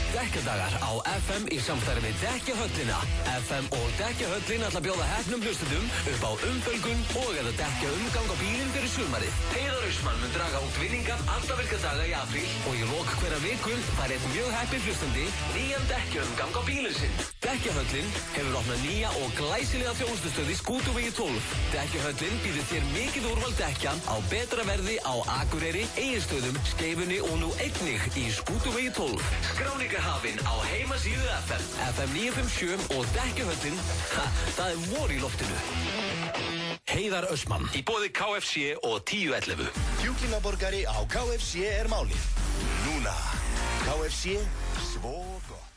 S5: Dekkjadagar á FM í samstarfi við Dekkjahöllina. FM og Dekkjahöllin ætla að bjóða hefnum hlustendum upp á umfölgun og eða dekkja umgang á bílinn fyrir sumarið. Heiðar Austmann mun draga út vinningar alla virka daga í apríl og í lok hverja viku fær einn mjög heppinn hlustandi nýjan dekkjaumgang á bílinn sinn. Dekkjahöllin hefur opnað nýja og glæsilega þjónustustöð í Skútuvegi 12. Dekkjahöllin býður þér mikið úrval dekkja á betra verði á Akureyri, Egilsstöðum, Skeifunni og nú einnig í Skútuvegi 12. Skráningar hafinn á heimasíðu FM, FM 957 og Dekkjahöllin. Það er vor í loftinu. Heiðar Austmann í boði KFC og 1011.
S9: Kjúklingaborgari á KFC er málið. Núna. KFC, svo gott.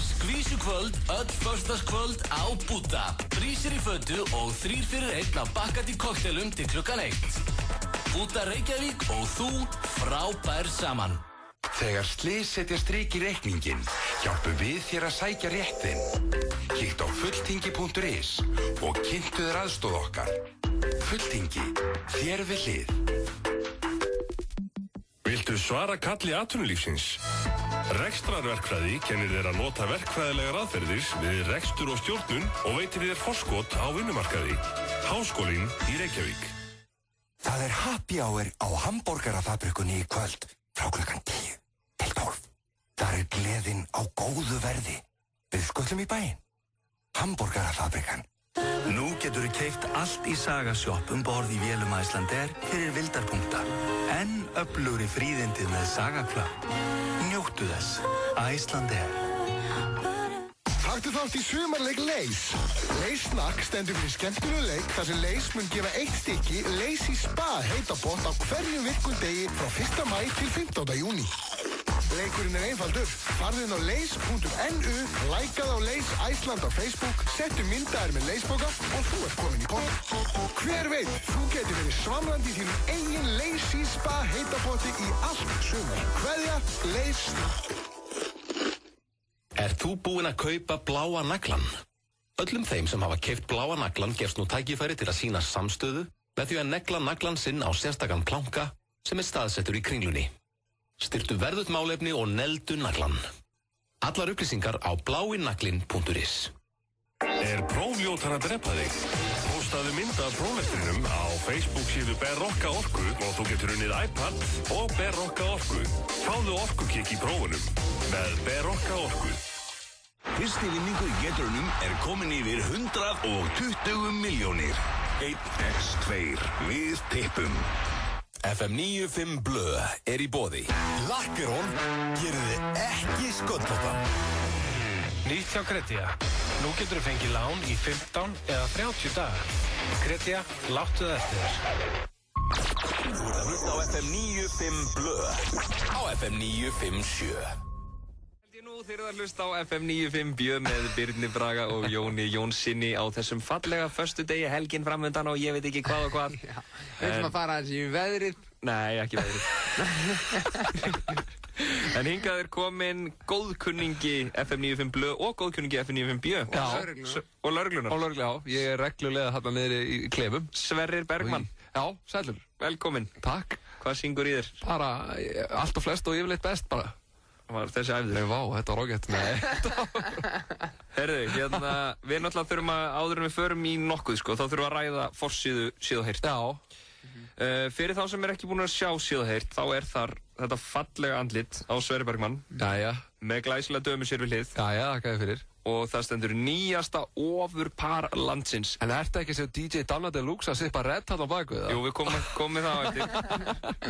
S5: Skvísukvöld, öll föstudagskvöld á Búdda. Prísir í fötu og 3 fyrir 1 af Bacardi kokteilum til klukkan 1. Búdda Reykjavík og þú frábær saman.
S7: Þegar slys setja strik í reikningin, hjálpum við þér að sækja rétt þinn. Kíkt á fulltingi.is og kynntu þér aðstoð okkar. Fulltingi, þér við hlið.
S16: Viltu svara kalli atvinnulífsins?
S3: Rekstrarverkfræði kennir þér að nota verkfræðilegar aðferðir við rekstur og stjórnun og veitir þér forskot á vinnumarkaði. Háskólinn í Reykjavík.
S22: Það er happy hour á Hamborgarafabrikunni í kvöld frá klukkan 10 til 12. Það er gleðin á góðu verði. Við skullum í bæinn. Hamborgarafabrikan.
S23: Nú getur þú keypt allt í Sagasjop borð í vélum Icelandair fyrir vildarpunkta. Enn öflugri fríðindið með Sagaclub. Njóttu þess. Icelandair.
S24: Taktu þátt í sumarleik Leys. Leys Snack stendur fyrir skemmtilegu leik þar sem Leys mun gefa 1 stykki Leys í Spa heita pott á hverjum virkundegi frá 1. maí til 15. júní. Leikurinn er einfaldur. Farðu inn á leys.nu, lækaðu á Leys Iceland á Facebook, settu myndaðir með Leysboka og þú ert komin í pott. Hver veit, þú getur verið svamlandi í þínum eigin Leys í Spa heita potti í allt sumar. Kveðja, Leys.
S15: Ert þú búinn að kaupa bláa naglan? Öllum þeim sem hafa keypt bláa naglan gefst nú tækifæri til að sýna samstöðu með því að negla naglan sinn á sérstakann planka sem er staðsettur í Kringlunni. Styrtu verðut málefni og neldu naglan. Allar upplýsingar á blái-naglinn.is.
S3: Er prófljótar að drepa þig? Postaðu mynd af próflestrinum á Facebook síðu Berokka Orku og þú getur unnið iPad og Berokka Orku. Fáðu orkukikk í prófunum með Berokka Orku.
S9: Fyrsti vinningur í getrunum er komin yfir 120 milljónir. 1x2 við tippum.
S25: FM 95 Blö er í boði. Lakkerón gerir þið ekki sköllóttan.
S10: Nýtt hjá Kretia. Nú getur þú fengið lán í 15 eða 30 daga. Kretia, láttu það eftir þér.
S25: Þú ert að hlusta á FM 95 Blö á FM 957.
S1: Þeir eru að hlusta á FM 95 Bjö með Birni Braga og Jóni Jónssoni á þessum fallega föstudegi, helgin framöndan og ég veit ekki hvað og hvað.
S2: Við ætlum að fara aðeins í veðrið.
S1: Nei, ekki veðrið. En hingað er komin góðkunningi FM 95 Blö og góðkunningi FM 95 Bjö.
S26: Já.
S1: Og lögreglunar.
S26: Og lögreglu, já. Ég er reglulega þarna niðri í klefum.
S1: Sverrir Bergmann.
S26: Já, sælur.
S1: Velkomin.
S26: Takk.
S1: Hvað syngur í þér?
S26: Bara allt og flest og yfirleitt best bara.
S1: Var þessi æfður?
S26: Nei, vá, þetta var ágætt. Nei.
S1: Herðu, hérna, við náttúrulega þurfum að, áður en við förum í nokkuð, sko, þá þurfum við að ræða forsíðu Síð og heyrt.
S26: Já.
S1: Fyrir þá sem er ekki búin að sjá Síð og heyrt, þá er þar þetta fallega andlit á Sverrir Bergmann.
S26: Jæja.
S1: Með glæsilega dömu sér við hlið.
S26: Jæja, þakka þér fyrir.
S1: Og það stendur nýjasta ofurpar landsins.
S26: En ertu ekki sem DJ Donna Deluxe að sippa Red Hat á baku það?
S1: Jú, við komum það á eftir.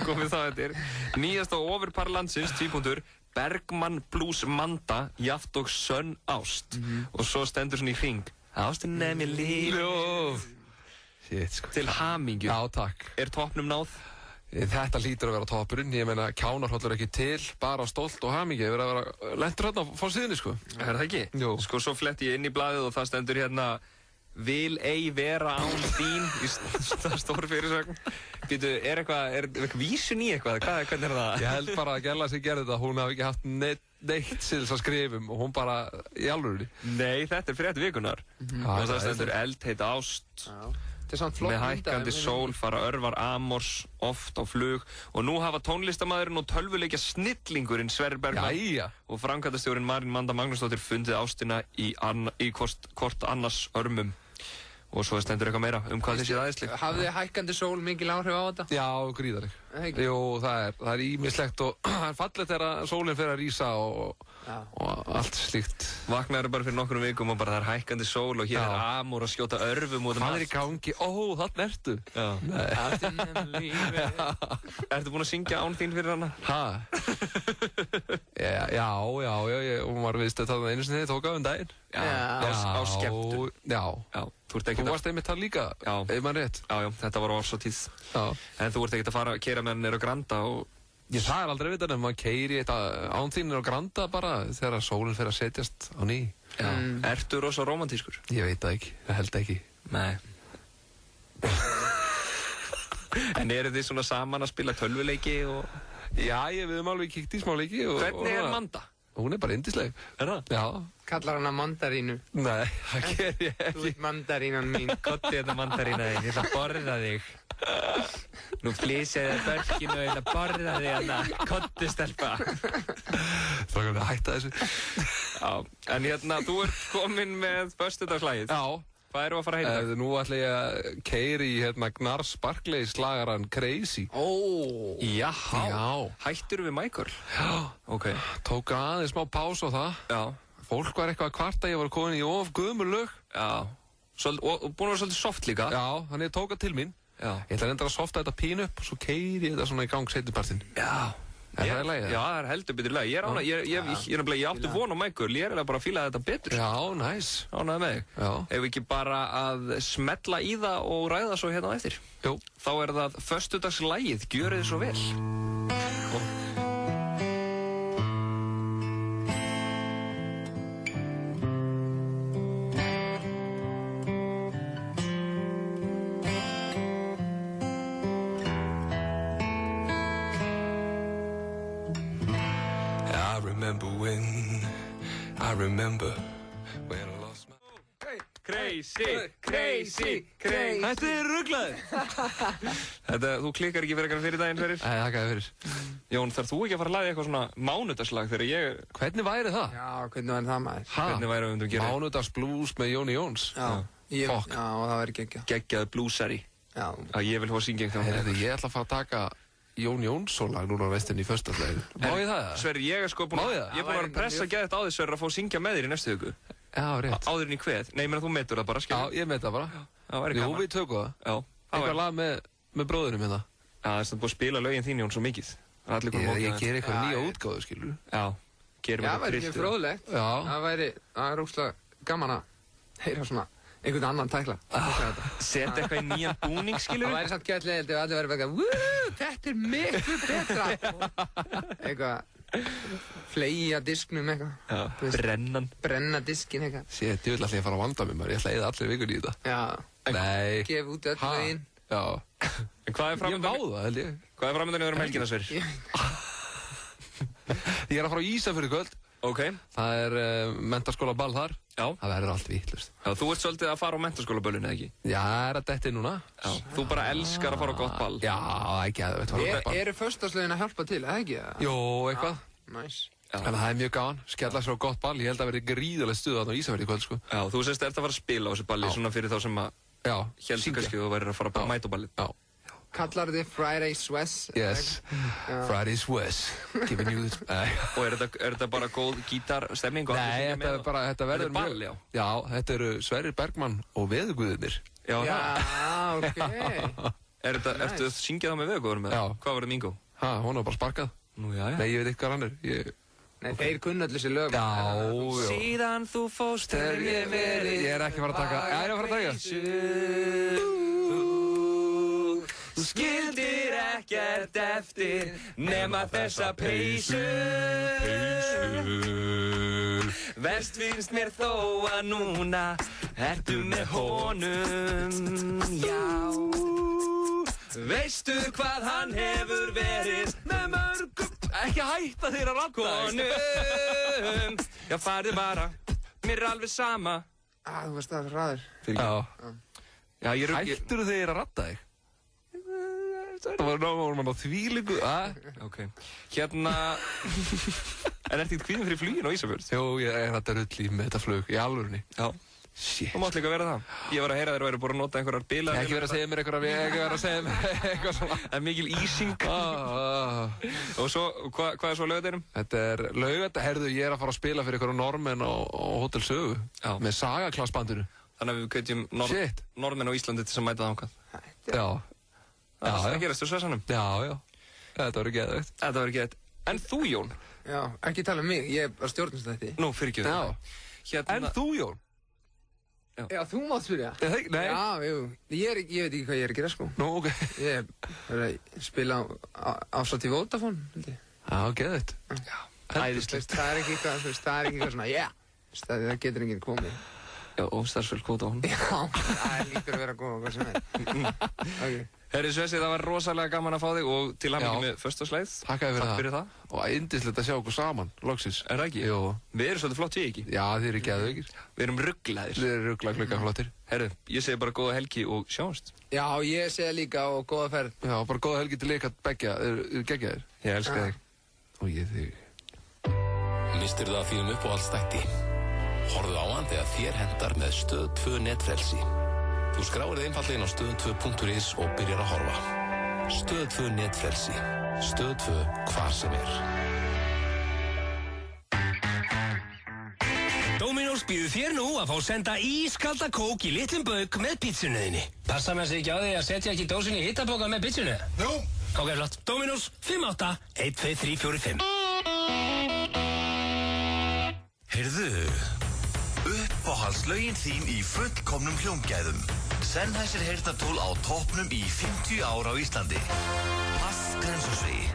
S1: Komum það á eftir. Nýjasta ofurpar landsins, tvípunktur, Bergmann plus Manda, jaft og sönn ást. Og svo stendur svona í hring. Ástin er mér líf.
S26: Shit, sko.
S1: Til hamingju.
S26: Já, takk.
S1: Er toppnum náð?
S26: Þetta hlýtur að vera toppurinn. Ég meina, kjánarhóllur ekki til, bara stolt og hamingju. Ég verið að vera lentur hérna á fórsíðunni, sko.
S1: Er það ekki?
S26: Jú.
S1: Sko, svo fletti ég inn í blaðið og það stendur hérna vil ei vera án þín í stór fyrirsögn. Býtu, er eitthvað vísun í eitthvað? Hvernig er það?
S26: Ég held bara að Gella sem gerði þetta, hún hafi ekki haft neitt til þess að skrifum og hún bara í alvörunni.
S1: Nei, þetta er frétt vikunar. Og það stendur eldheit ást. Með hækkandi sól fara örvar Amors oft á flug og nú hafa tónlistamæðurinn og tölvuleikja snillingurinn Sverrir Bergmann og framkvæmdastjórinn Marín Manda Magnúsdóttir fundið ástina í hvort annars örmum. Og svo stendur eitthvað meira hvað þessi æðisleg.
S2: Hafði hækkandi sól mikil áhrif á þetta?
S26: Já, gríðarleg. Jú, það er ýmislegt og það er fallegt þegar sólinn fer að rísa og allt slíkt.
S1: Vaknaður bara fyrir nokkrum vikum og bara það er hækkandi sól og hér er Amor að skjóta örfum út
S26: Hvað er í gangi? Ó, þarna ertu.
S1: Ertu búinn að syngja án þín fyrir hana?
S26: Já, hún var viðstödd þarna einu sinni, tók af daginn.
S1: Á skemmtun.
S26: Já.
S1: Þú
S26: varst einmitt það líka, ef maður rétt.
S1: Já, þetta var á árshátíð. En þú ert ekkert að fara að keyra með hann nýr á Granda og...
S26: Það er aldrei vitan ef maður keyri án þín nýr á Granda bara þegar sólinn fer að setjast á ný.
S1: Ertu rosa romantískur?
S26: Ég veit það ekki, ég held ekki.
S1: Nei. En eru þið svona saman að spila tölvuleiki og...
S26: Já, við höfum alveg kíkt í smá leiki og...
S1: Hvernig er Manda?
S26: Hún bara yndisleg.
S1: Það?
S26: Já.
S2: Kallar hana mandarínu?
S26: Nei, það ger ég ekki.
S2: Þú ert mandarínan mín.
S1: Kotti þetta mandarína þig, ég ætla að borða þig. Nú flýsið það börkinu og ég ætla að borða þig hana. Kotti stelpa.
S26: Það var að hætta þessu.
S1: Já, en hérna, þú ert kominn með föstudagslagið.
S26: Já.
S1: Hvað erum við að fara að heyra í dag?
S26: Nú ætla ég að keyra í Gnars Barkley slagaran Crazy.
S1: Já. Hættur við Michael?
S26: Já.
S1: Ok.
S26: Tók aðeins smá pásu á það.
S1: Já.
S26: Fólk var eitthvað að kvarta, ég var komin í of gömul lög.
S1: Já. Og búin að vera svolítið soft líka.
S26: Já, þannig ég tók það til mín.
S1: Já.
S26: Ég ætla að softa þetta pínu upp og svo keyri ég þetta svona í gang seinnipartinn.
S1: Já.
S26: Er það í lagi?
S1: Já, það er heldur betur lagi. Ég átti von á Michael, ég er bara að fíla þetta betur.
S26: Já, næs.
S1: Ánægði með þig.
S26: Já.
S1: Ef við ekki bara að smetla í það og ræða svo hérna á eftir.
S26: Jú.
S1: Þá er það föstudagslagið, gjörið svo vel.
S4: I remember when I lost my...
S1: Crazy. Þetta er ruglaður. Þú klikkar ekki fyrir daginn fyrir.
S26: Nei, þakkaði fyrir.
S1: Jón, þarf þú ekki að fara að laga eitthvað svona mánudagslag þegar ég...
S26: Hvernig væri það?
S2: Já, hvernig væri það maður?
S1: Hvernig væri við að gera?
S26: Mánudagsblues með Jóni Jóns.
S2: Já, það væri geggjað.
S1: Geggjað bluesari.
S2: Já.
S1: Að ég vil fá að syngja eitthvað.
S26: Ég ætla að fara að taka Jón Jónsson-lag núna á vestinni í föstudaginn. Má ég það?
S1: Sverri, ég er sko búin að pressa að pressa Sverri að fá að syngja með þér í næstu viku.
S26: Já, rétt.
S1: Áður en í kveð. Nei, ég meina þú metur það bara, skilur.
S26: Já, ég met það bara.
S1: Það væri gaman.
S26: Jú, við tökum það.
S1: Já.
S26: Eitthvað lag með bróðurum hérna.
S1: Já, það er búin að spila lögin þín, Jón, svo mikið.
S26: Ég ger eitthvað nýja útgáðu, skilur.
S1: Já. Gerum
S2: það væri ekki fróðlegt.
S26: Já.
S2: Það er ógeðslega gaman að heyra svona einhvern annan tækla.
S1: Setja eitthvað í nýjan búning, skilur.
S2: Það væri samt gætlegildi og allir væri bara þetta er miklu betra. Eitthvað fleia disknum eitthvað. Brenna diskin eitthvað.
S26: Sér, ég vil alltaf fara að vanda mig maður. Ég ætla að eyða allir vikunni í þetta.
S2: Já.
S26: Nei.
S2: Gef út öll veginn.
S26: Já.
S1: En hvað er framöndan?
S26: Ég má það, held ég.
S1: Hvað er framöndan yfir helgina, Sverri?
S26: Ég er að fara á Ísafjörð í kvöld.
S1: Ok.
S26: Það er menntaskólaball þar.
S1: Já.
S26: Það verður allt vitlust.
S1: Já, þú ert svolítið að fara á menntaskólaböllinu, eða ekki?
S26: Já, það er að detti núna.
S1: Já. Þú bara elskar að fara á gott ball.
S26: Já, ekki að það.
S2: Eru föstudagslögin að hjálpa til, eða ekki?
S26: Jó, eitthvað.
S2: Næs.
S26: En það er mjög gaman. Skella sér á gott ball. Ég held að verði gríðarlega stuð þarna á Ísafjörð í kvöld, sko.
S1: Já, þú sést ert að fara að spila á þessu balli, svona fyrir þá sem að héldu kannski þú værir að fara að mæta á ballið.
S26: Já.
S2: Kallar þið Friday Swiss?
S26: Yes, Friday Swiss, giving you this.
S1: Og er þetta bara góð gítarstemming?
S26: Nei, þetta verður
S1: mjög... Ball, já?
S26: Já, þetta eru Sverrir Bergmann og Veðurguðirnir.
S2: Já, ok.
S1: Ertu að syngja það með Veðurguðurum?
S26: Já.
S1: Hvað var það Mingo?
S26: Hún var bara sparkað.
S1: Nú, já.
S26: Nei, ég veit ekki hvað hann er.
S2: Nei, þeir kunna allir sér lög.
S26: Já.
S1: Síðan þú fóst hef ég verið.
S26: Ég er ekki að fara að taka. Já, ég er að fara að taka.
S1: Þú skildir ekkert eftir nema þessa peysu. Verst finnst mér þó að núna ertu með honum, já. Veistu hvað hann hefur verið með mörgum.
S26: Ekki hætta þér að radda.
S1: Konum, já farðu bara, mér er alveg sama.
S2: Þú veist það er ræður.
S26: Já. Hættur þér að radda þig? Það var mann á þvílingu.
S1: Ok. Hérna... En ertu ekki kvíðin fyrir flugin á Ísafjörð?
S26: Jú, ég er að rull í með þetta flug, í alvörunni.
S1: Já.
S26: Shit.
S1: Þú mátt líka vera það. Ég var að heyra þér væri búin að nota einhverjar bilaðir.
S26: Ekki verið að segja mér eitthvað svona.
S1: Það er mikil ísing. Og svo, hvað er svo laugardeginum?
S26: Þetta er laugardag. Herðu, ég er að fara að spila fyrir einhverju normenn á Hótel Sögu. Já. Með Sagaklassbandinu.
S1: Þannig að við kveitjum normenn á Íslandi til að mæta þangað.
S26: Já.
S1: Það gerast úr Sessanum.
S26: Já. Þetta verður geðveikt.
S1: En þú, Jón?
S2: Já, ekki tala um mig. Ég er bara stjórnumstætti.
S1: Nú, fyrirgefðu.
S26: En þú, Jón?
S2: Já, þú mátt spyrja.
S26: Nei.
S2: Já, jú. Ég veit ekki hvað ég er að gera, sko.
S26: Nú, ok.
S2: Ég er að spila ásatt í Vodafone, held ég.
S26: Já, geðveikt.
S2: Já.
S26: Æðislegt.
S2: Það er ekki eitthvað svona, það getur enginn komið.
S1: Já, og starfsfélg Vodafone.
S2: Já, það lítur að vera góð og hvað sem er. Ok.
S1: Herri Svessi, það var rosalega gaman að fá þig og til hamingju með föstudagsleið.
S26: Takk fyrir það. Og yndislegt að sjá okkur saman, loksins.
S1: Er það ekki?
S26: Jú.
S1: Við erum svolítið flott, við ekki?
S26: Já, þið eru geðveikir.
S1: Við erum rugglaðir.
S26: Þið eru rugglaðir flottir.
S1: Herru, ég segi bara góða helgi og sjáumst.
S2: Já, ég segi líka og góða ferð.
S26: Já, bara góða helgi til ykkar beggja. Eru geggjaðir?
S1: Ég elska þig.
S26: Og ég þig.
S15: Mistir það þínum uppáhaldsþætti? Horfðu á hann þegar þér hendar með Stöð 2 netfrelsi. Þú skráir þig einfallega inn á stöð2.is og byrjar að horfa. Stöð 2 netfrelsi. Stöð 2 hvar sem er.
S6: Dominos býður þér nú að fá senda ískalda kók í litlum bauk með pítsunniðinni. Passa með sig ekki á því að setja ekki dósin í hittaboka með pítsunni? Jú. Ok, flott. Dominos 58 1, 2, 3, 4, 5.
S13: Heyrðu, uppáhaldslögin þín í fullkomnum hljómgæðum. Sennheiser heyrnartól á toppnum í 50 ár á Íslandi. Pass Grensásvegi.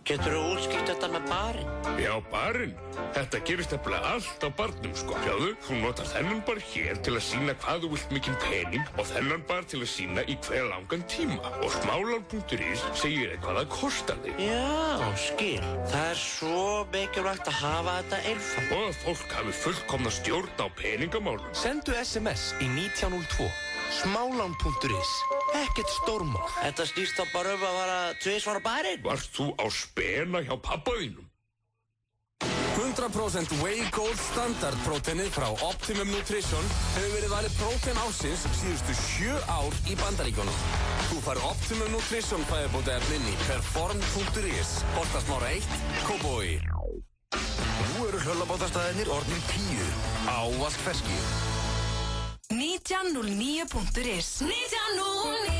S8: Geturðu útskýrt þetta með barinn?
S3: Já, barinn. Þetta gerist nefnilega allt á barnum, sko. Sjáðu, þú notar þennan bar hér til að sýna hvað þú vilt mikinn pening og þennan bar til að sýna í hver langan tíma. Og smálán.is segir þér hvað það kostar þig.
S8: Já, skil. Það er svo mikilvægt að hafa þetta einfalt.
S3: Og að fólk hafi fullkomna stjórn á peningamálum.
S8: Sendu SMS í 1902. Smálán.is. Ekkert stórmál. Þetta snýst þá bara að fara tvisvar á barinn.
S3: Varst þú á spena hjá pappa þínum?
S14: 100% Whey Gold Standard próteinið frá Optimum Nutrition hefur verið valið prótein ársins síðustu 7 ár í Bandaríkjunum. Þú fær Optimum Nutrition fæðubótaefnin í perform.is. Holtasmára 1, Kópavogi.
S23: Nú eru hlöllabátastæðinir orðnir 10. Ávallt ferskir.
S21: 1909.is 1909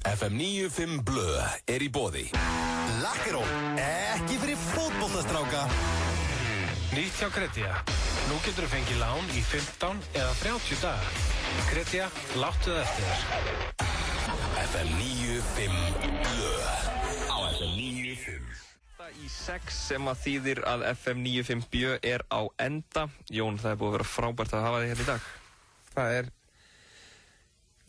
S25: FM 95 Blö er í boði.
S23: Lakkerón, ekki fyrir fótboltastráka.
S11: Nýtt hjá Kredja. Nú getur þú fengið lán í 15 eða 30 daga. Kredja, láttu það eftir þér.
S25: FM 95 Blö á FM 95.
S1: Í 6 sem að þýðir að FM 95 Bjö er á enda. Jón, það er búið að vera frábært að hafa þig hérna í dag.
S2: Það er...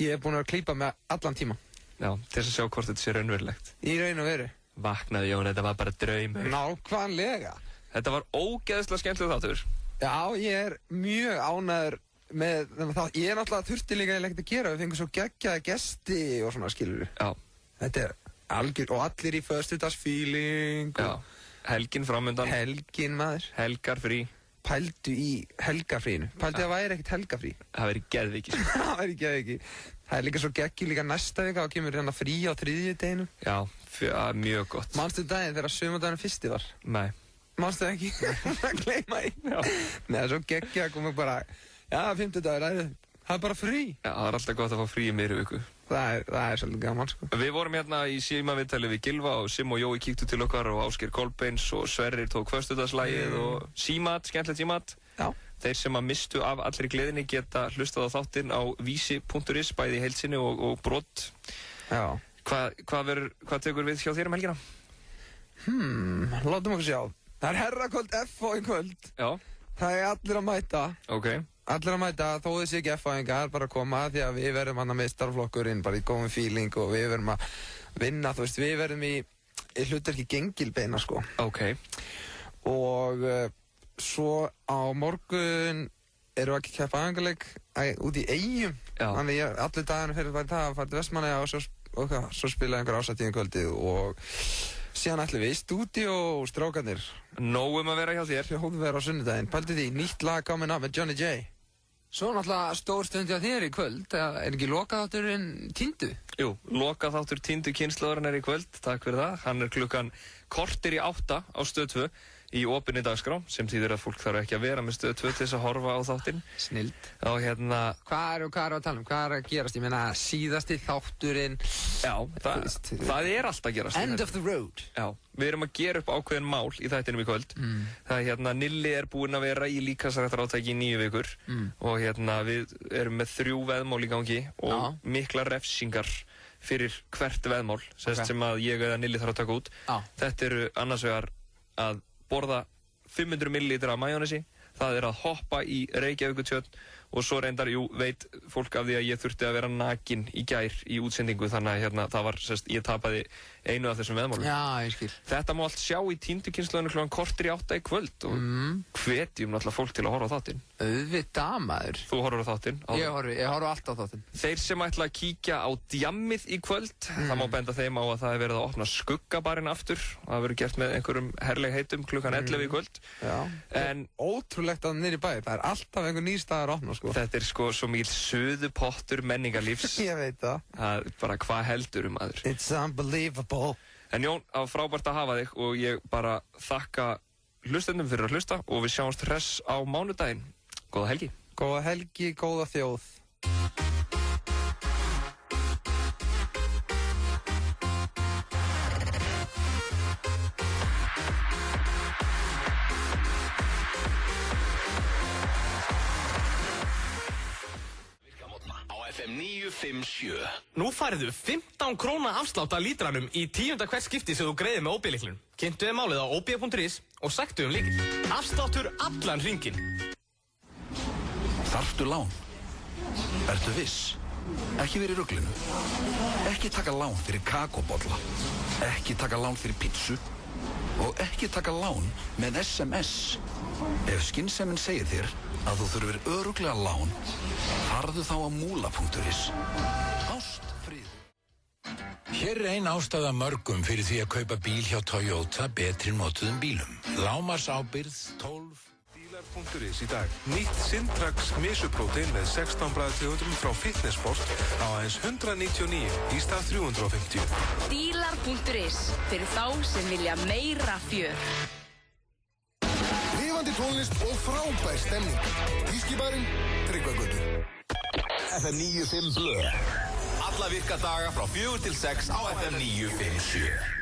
S2: Ég er búin að klípa með allan tíma.
S1: Já, til þess að sjá hvort þetta sé raunverulegt.
S2: Í raun og veru.
S1: Vaknaði Jón, þetta var bara draumur.
S2: Nákvæmlega.
S1: Þetta var ógeðslega skemmtileg þáttur.
S2: Já, ég er mjög ánægður með það. Ég er náttúrulega þurfti líka ekkert að gera. Við fengum svo geggjaða gesti og svona, skilur við.
S1: Já.
S2: Þetta er algjör, og allir í föstudagsfeeling.
S1: Já, helgin framöndan.
S2: Helgin, maður.
S1: Helgar frí.
S2: Pældu í helgafrínu. Pældu að það væri ekkert helgafrí.
S1: Það væri geðviki.
S2: Það væri geðviki. Það er líka svo geggjur líka næsta vika og kemur hérna frí á 3. deginum.
S1: Já, mjög gott.
S2: Manstu daginn þegar sumardaginn fyrsti var?
S1: Nei.
S2: Manstu ekki? Það gleyma ég. Nei, það er svo geggja að koma bara, já, 5. dagur, það er bara frí.
S1: Já, það er alltaf gott að fá frí í miðri viku.
S2: Það er svolítið gaman, sko.
S1: Við vorum hérna í símaviðtali við Gylfa og Sim og Jói kíktu til okkar og Ásgeir Kolbeins og Sverrir tók föstudagsslagið og símat, skemmtilegt símat.
S2: Já.
S1: Þeir sem að mistu af allri gleðinni geta hlustað á þáttinn á vísi.is, bæði í heilsinni og brot.
S2: Já.
S1: Hvað tekur við hjá þér helgina?
S2: Látum okkur sjá. Það er herrakvöld FH í kvöld.
S1: Já.
S2: Það er allir að mæta.
S1: Ok.
S2: Allir að mæta, þó þessi ekki FH-ingar, bara að koma því að við verðum hann að meistaraflokkurinn, bara í góðum feeling og við verðum að vinna, þú veist, við verðum í hlutverki gengilbeina, sko.
S1: Ok.
S2: Og svo á morgun erum við ekki keppa aðengarleik út í Eyjum. Já. Þannig allir dagarnir fyrir það að fara til Vestmannaeyja og svo spila einhver ásatíðin kvöldið og síðan ætlum við í stúdíó og strákarnir.
S1: Nóg að vera hjá þér.
S2: Hljóðver á sunnudaginn. Pældu því, nýtt lag coming up með Johnny J. Svo náttúrulega stór stundi á þér í kvöld. Er ekki lokaþátturinn Týndu?
S1: Jú, lokaþáttur Týndu kynslóðurinn í kvöld. Takk fyrir það. Hann er klukkan korter í 8 á Stöð 2 í opinni dagskrá, sem þýðir að fólk þarf ekki að vera með Stöð 2 til þess að horfa á þáttinn.
S2: Snild.
S1: Og hérna...
S2: Hvað er að tala um? Hvað er að gerast? Ég meina, síðasti þátturinn...
S1: Já, það er alltaf að gerast.
S2: End of the road.
S1: Já, við erum að gera upp ákveðin mál í þættinum í kvöld. Það er hérna, Nilli er búinn að vera í líkamsræktarátaki í 9 vikur og hérna, við erum með 3 veðmál í gangi og miklar refsingar fyrir hvert veðmál sem að ég eða Nilli þarf að taka út. Þetta eru annars vegar að borða 500 millilitra af majónesi, Það er að hoppa í Reykjavíkurtjörn og svo reyndar, veit fólk af því að ég þurfti að vera nakinn í gær í útsendingu þannig að það var, ég tapaði einu af þessum veðmálum.
S2: Já, ég skil.
S1: Þetta má allt sjá í tíndukynslaðinu klukkan 7:45 í kvöld og hvetjum náttúrulega fólk til að horfa á þáttinn.
S2: Auðvitað, maður.
S1: Þú horfur á þáttinn?
S2: Ég horfi alltaf á þáttinn.
S1: Þeir sem ætla að kíkja á djammið í kvöld, það má benda þeim á að það er verið að opna skuggabarinn aftur. Það verður gert með einhverjum herlegheitum klukkan 11 í kvöld.
S2: Já.
S1: En
S2: ótrúlegt að niður í bæ. Það er alltaf einhver ný staðar að opna, sko.
S1: Þetta er sko svo mikil suðupottur menningarlífs.
S2: Ég veit það.
S1: Það er bara hvað heldur maður.
S2: It's unbelievable.
S1: En Jón, það var frábært að hafa þig og ég bara þakka hlustendum fyrir að hlusta og við sjáumst hress á mánudaginn. Góða helgi.
S2: Góða helgi, góða þjóð.
S13: FM 957.
S5: Nú færðu 15 króna afslátt af lítranum í 10. hvert skipti sem þú greiðir með OB-lyklunum. Kynntu þið málið á ob.is og sæktu lykil. Afsláttur allan hringinn.
S7: Þarftu lán? Ertu viss? Ekki verið í ruglinu. Ekki taka lán fyrir kakóbolla. Ekki taka lán fyrir pítsu. Og ekki taka lán með SMS. Ef skynsemin segir þér að þú þurfir örugglega lán, farðu þá á múla.is. Ást, frið.
S12: Hér er ein ástæða mörgum fyrir því að kaupa bíl hjá Toyota betri notuðum bílum. Lágmarksábyrgð 12.
S16: Dílar.is í dag. Nýtt Syntrax misuprótein með 16 bragðtegundum frá Fitnessport á aðeins 199 í stað 350.
S21: Dílar.is fyrir þá sem vilja meira fjör.
S24: Lifandi tónlist og frábær stemning. Tískibarinn, Tryggvagötu.
S25: FM 95 Blö. Alla virka daga frá 4 til 6 á FM 957.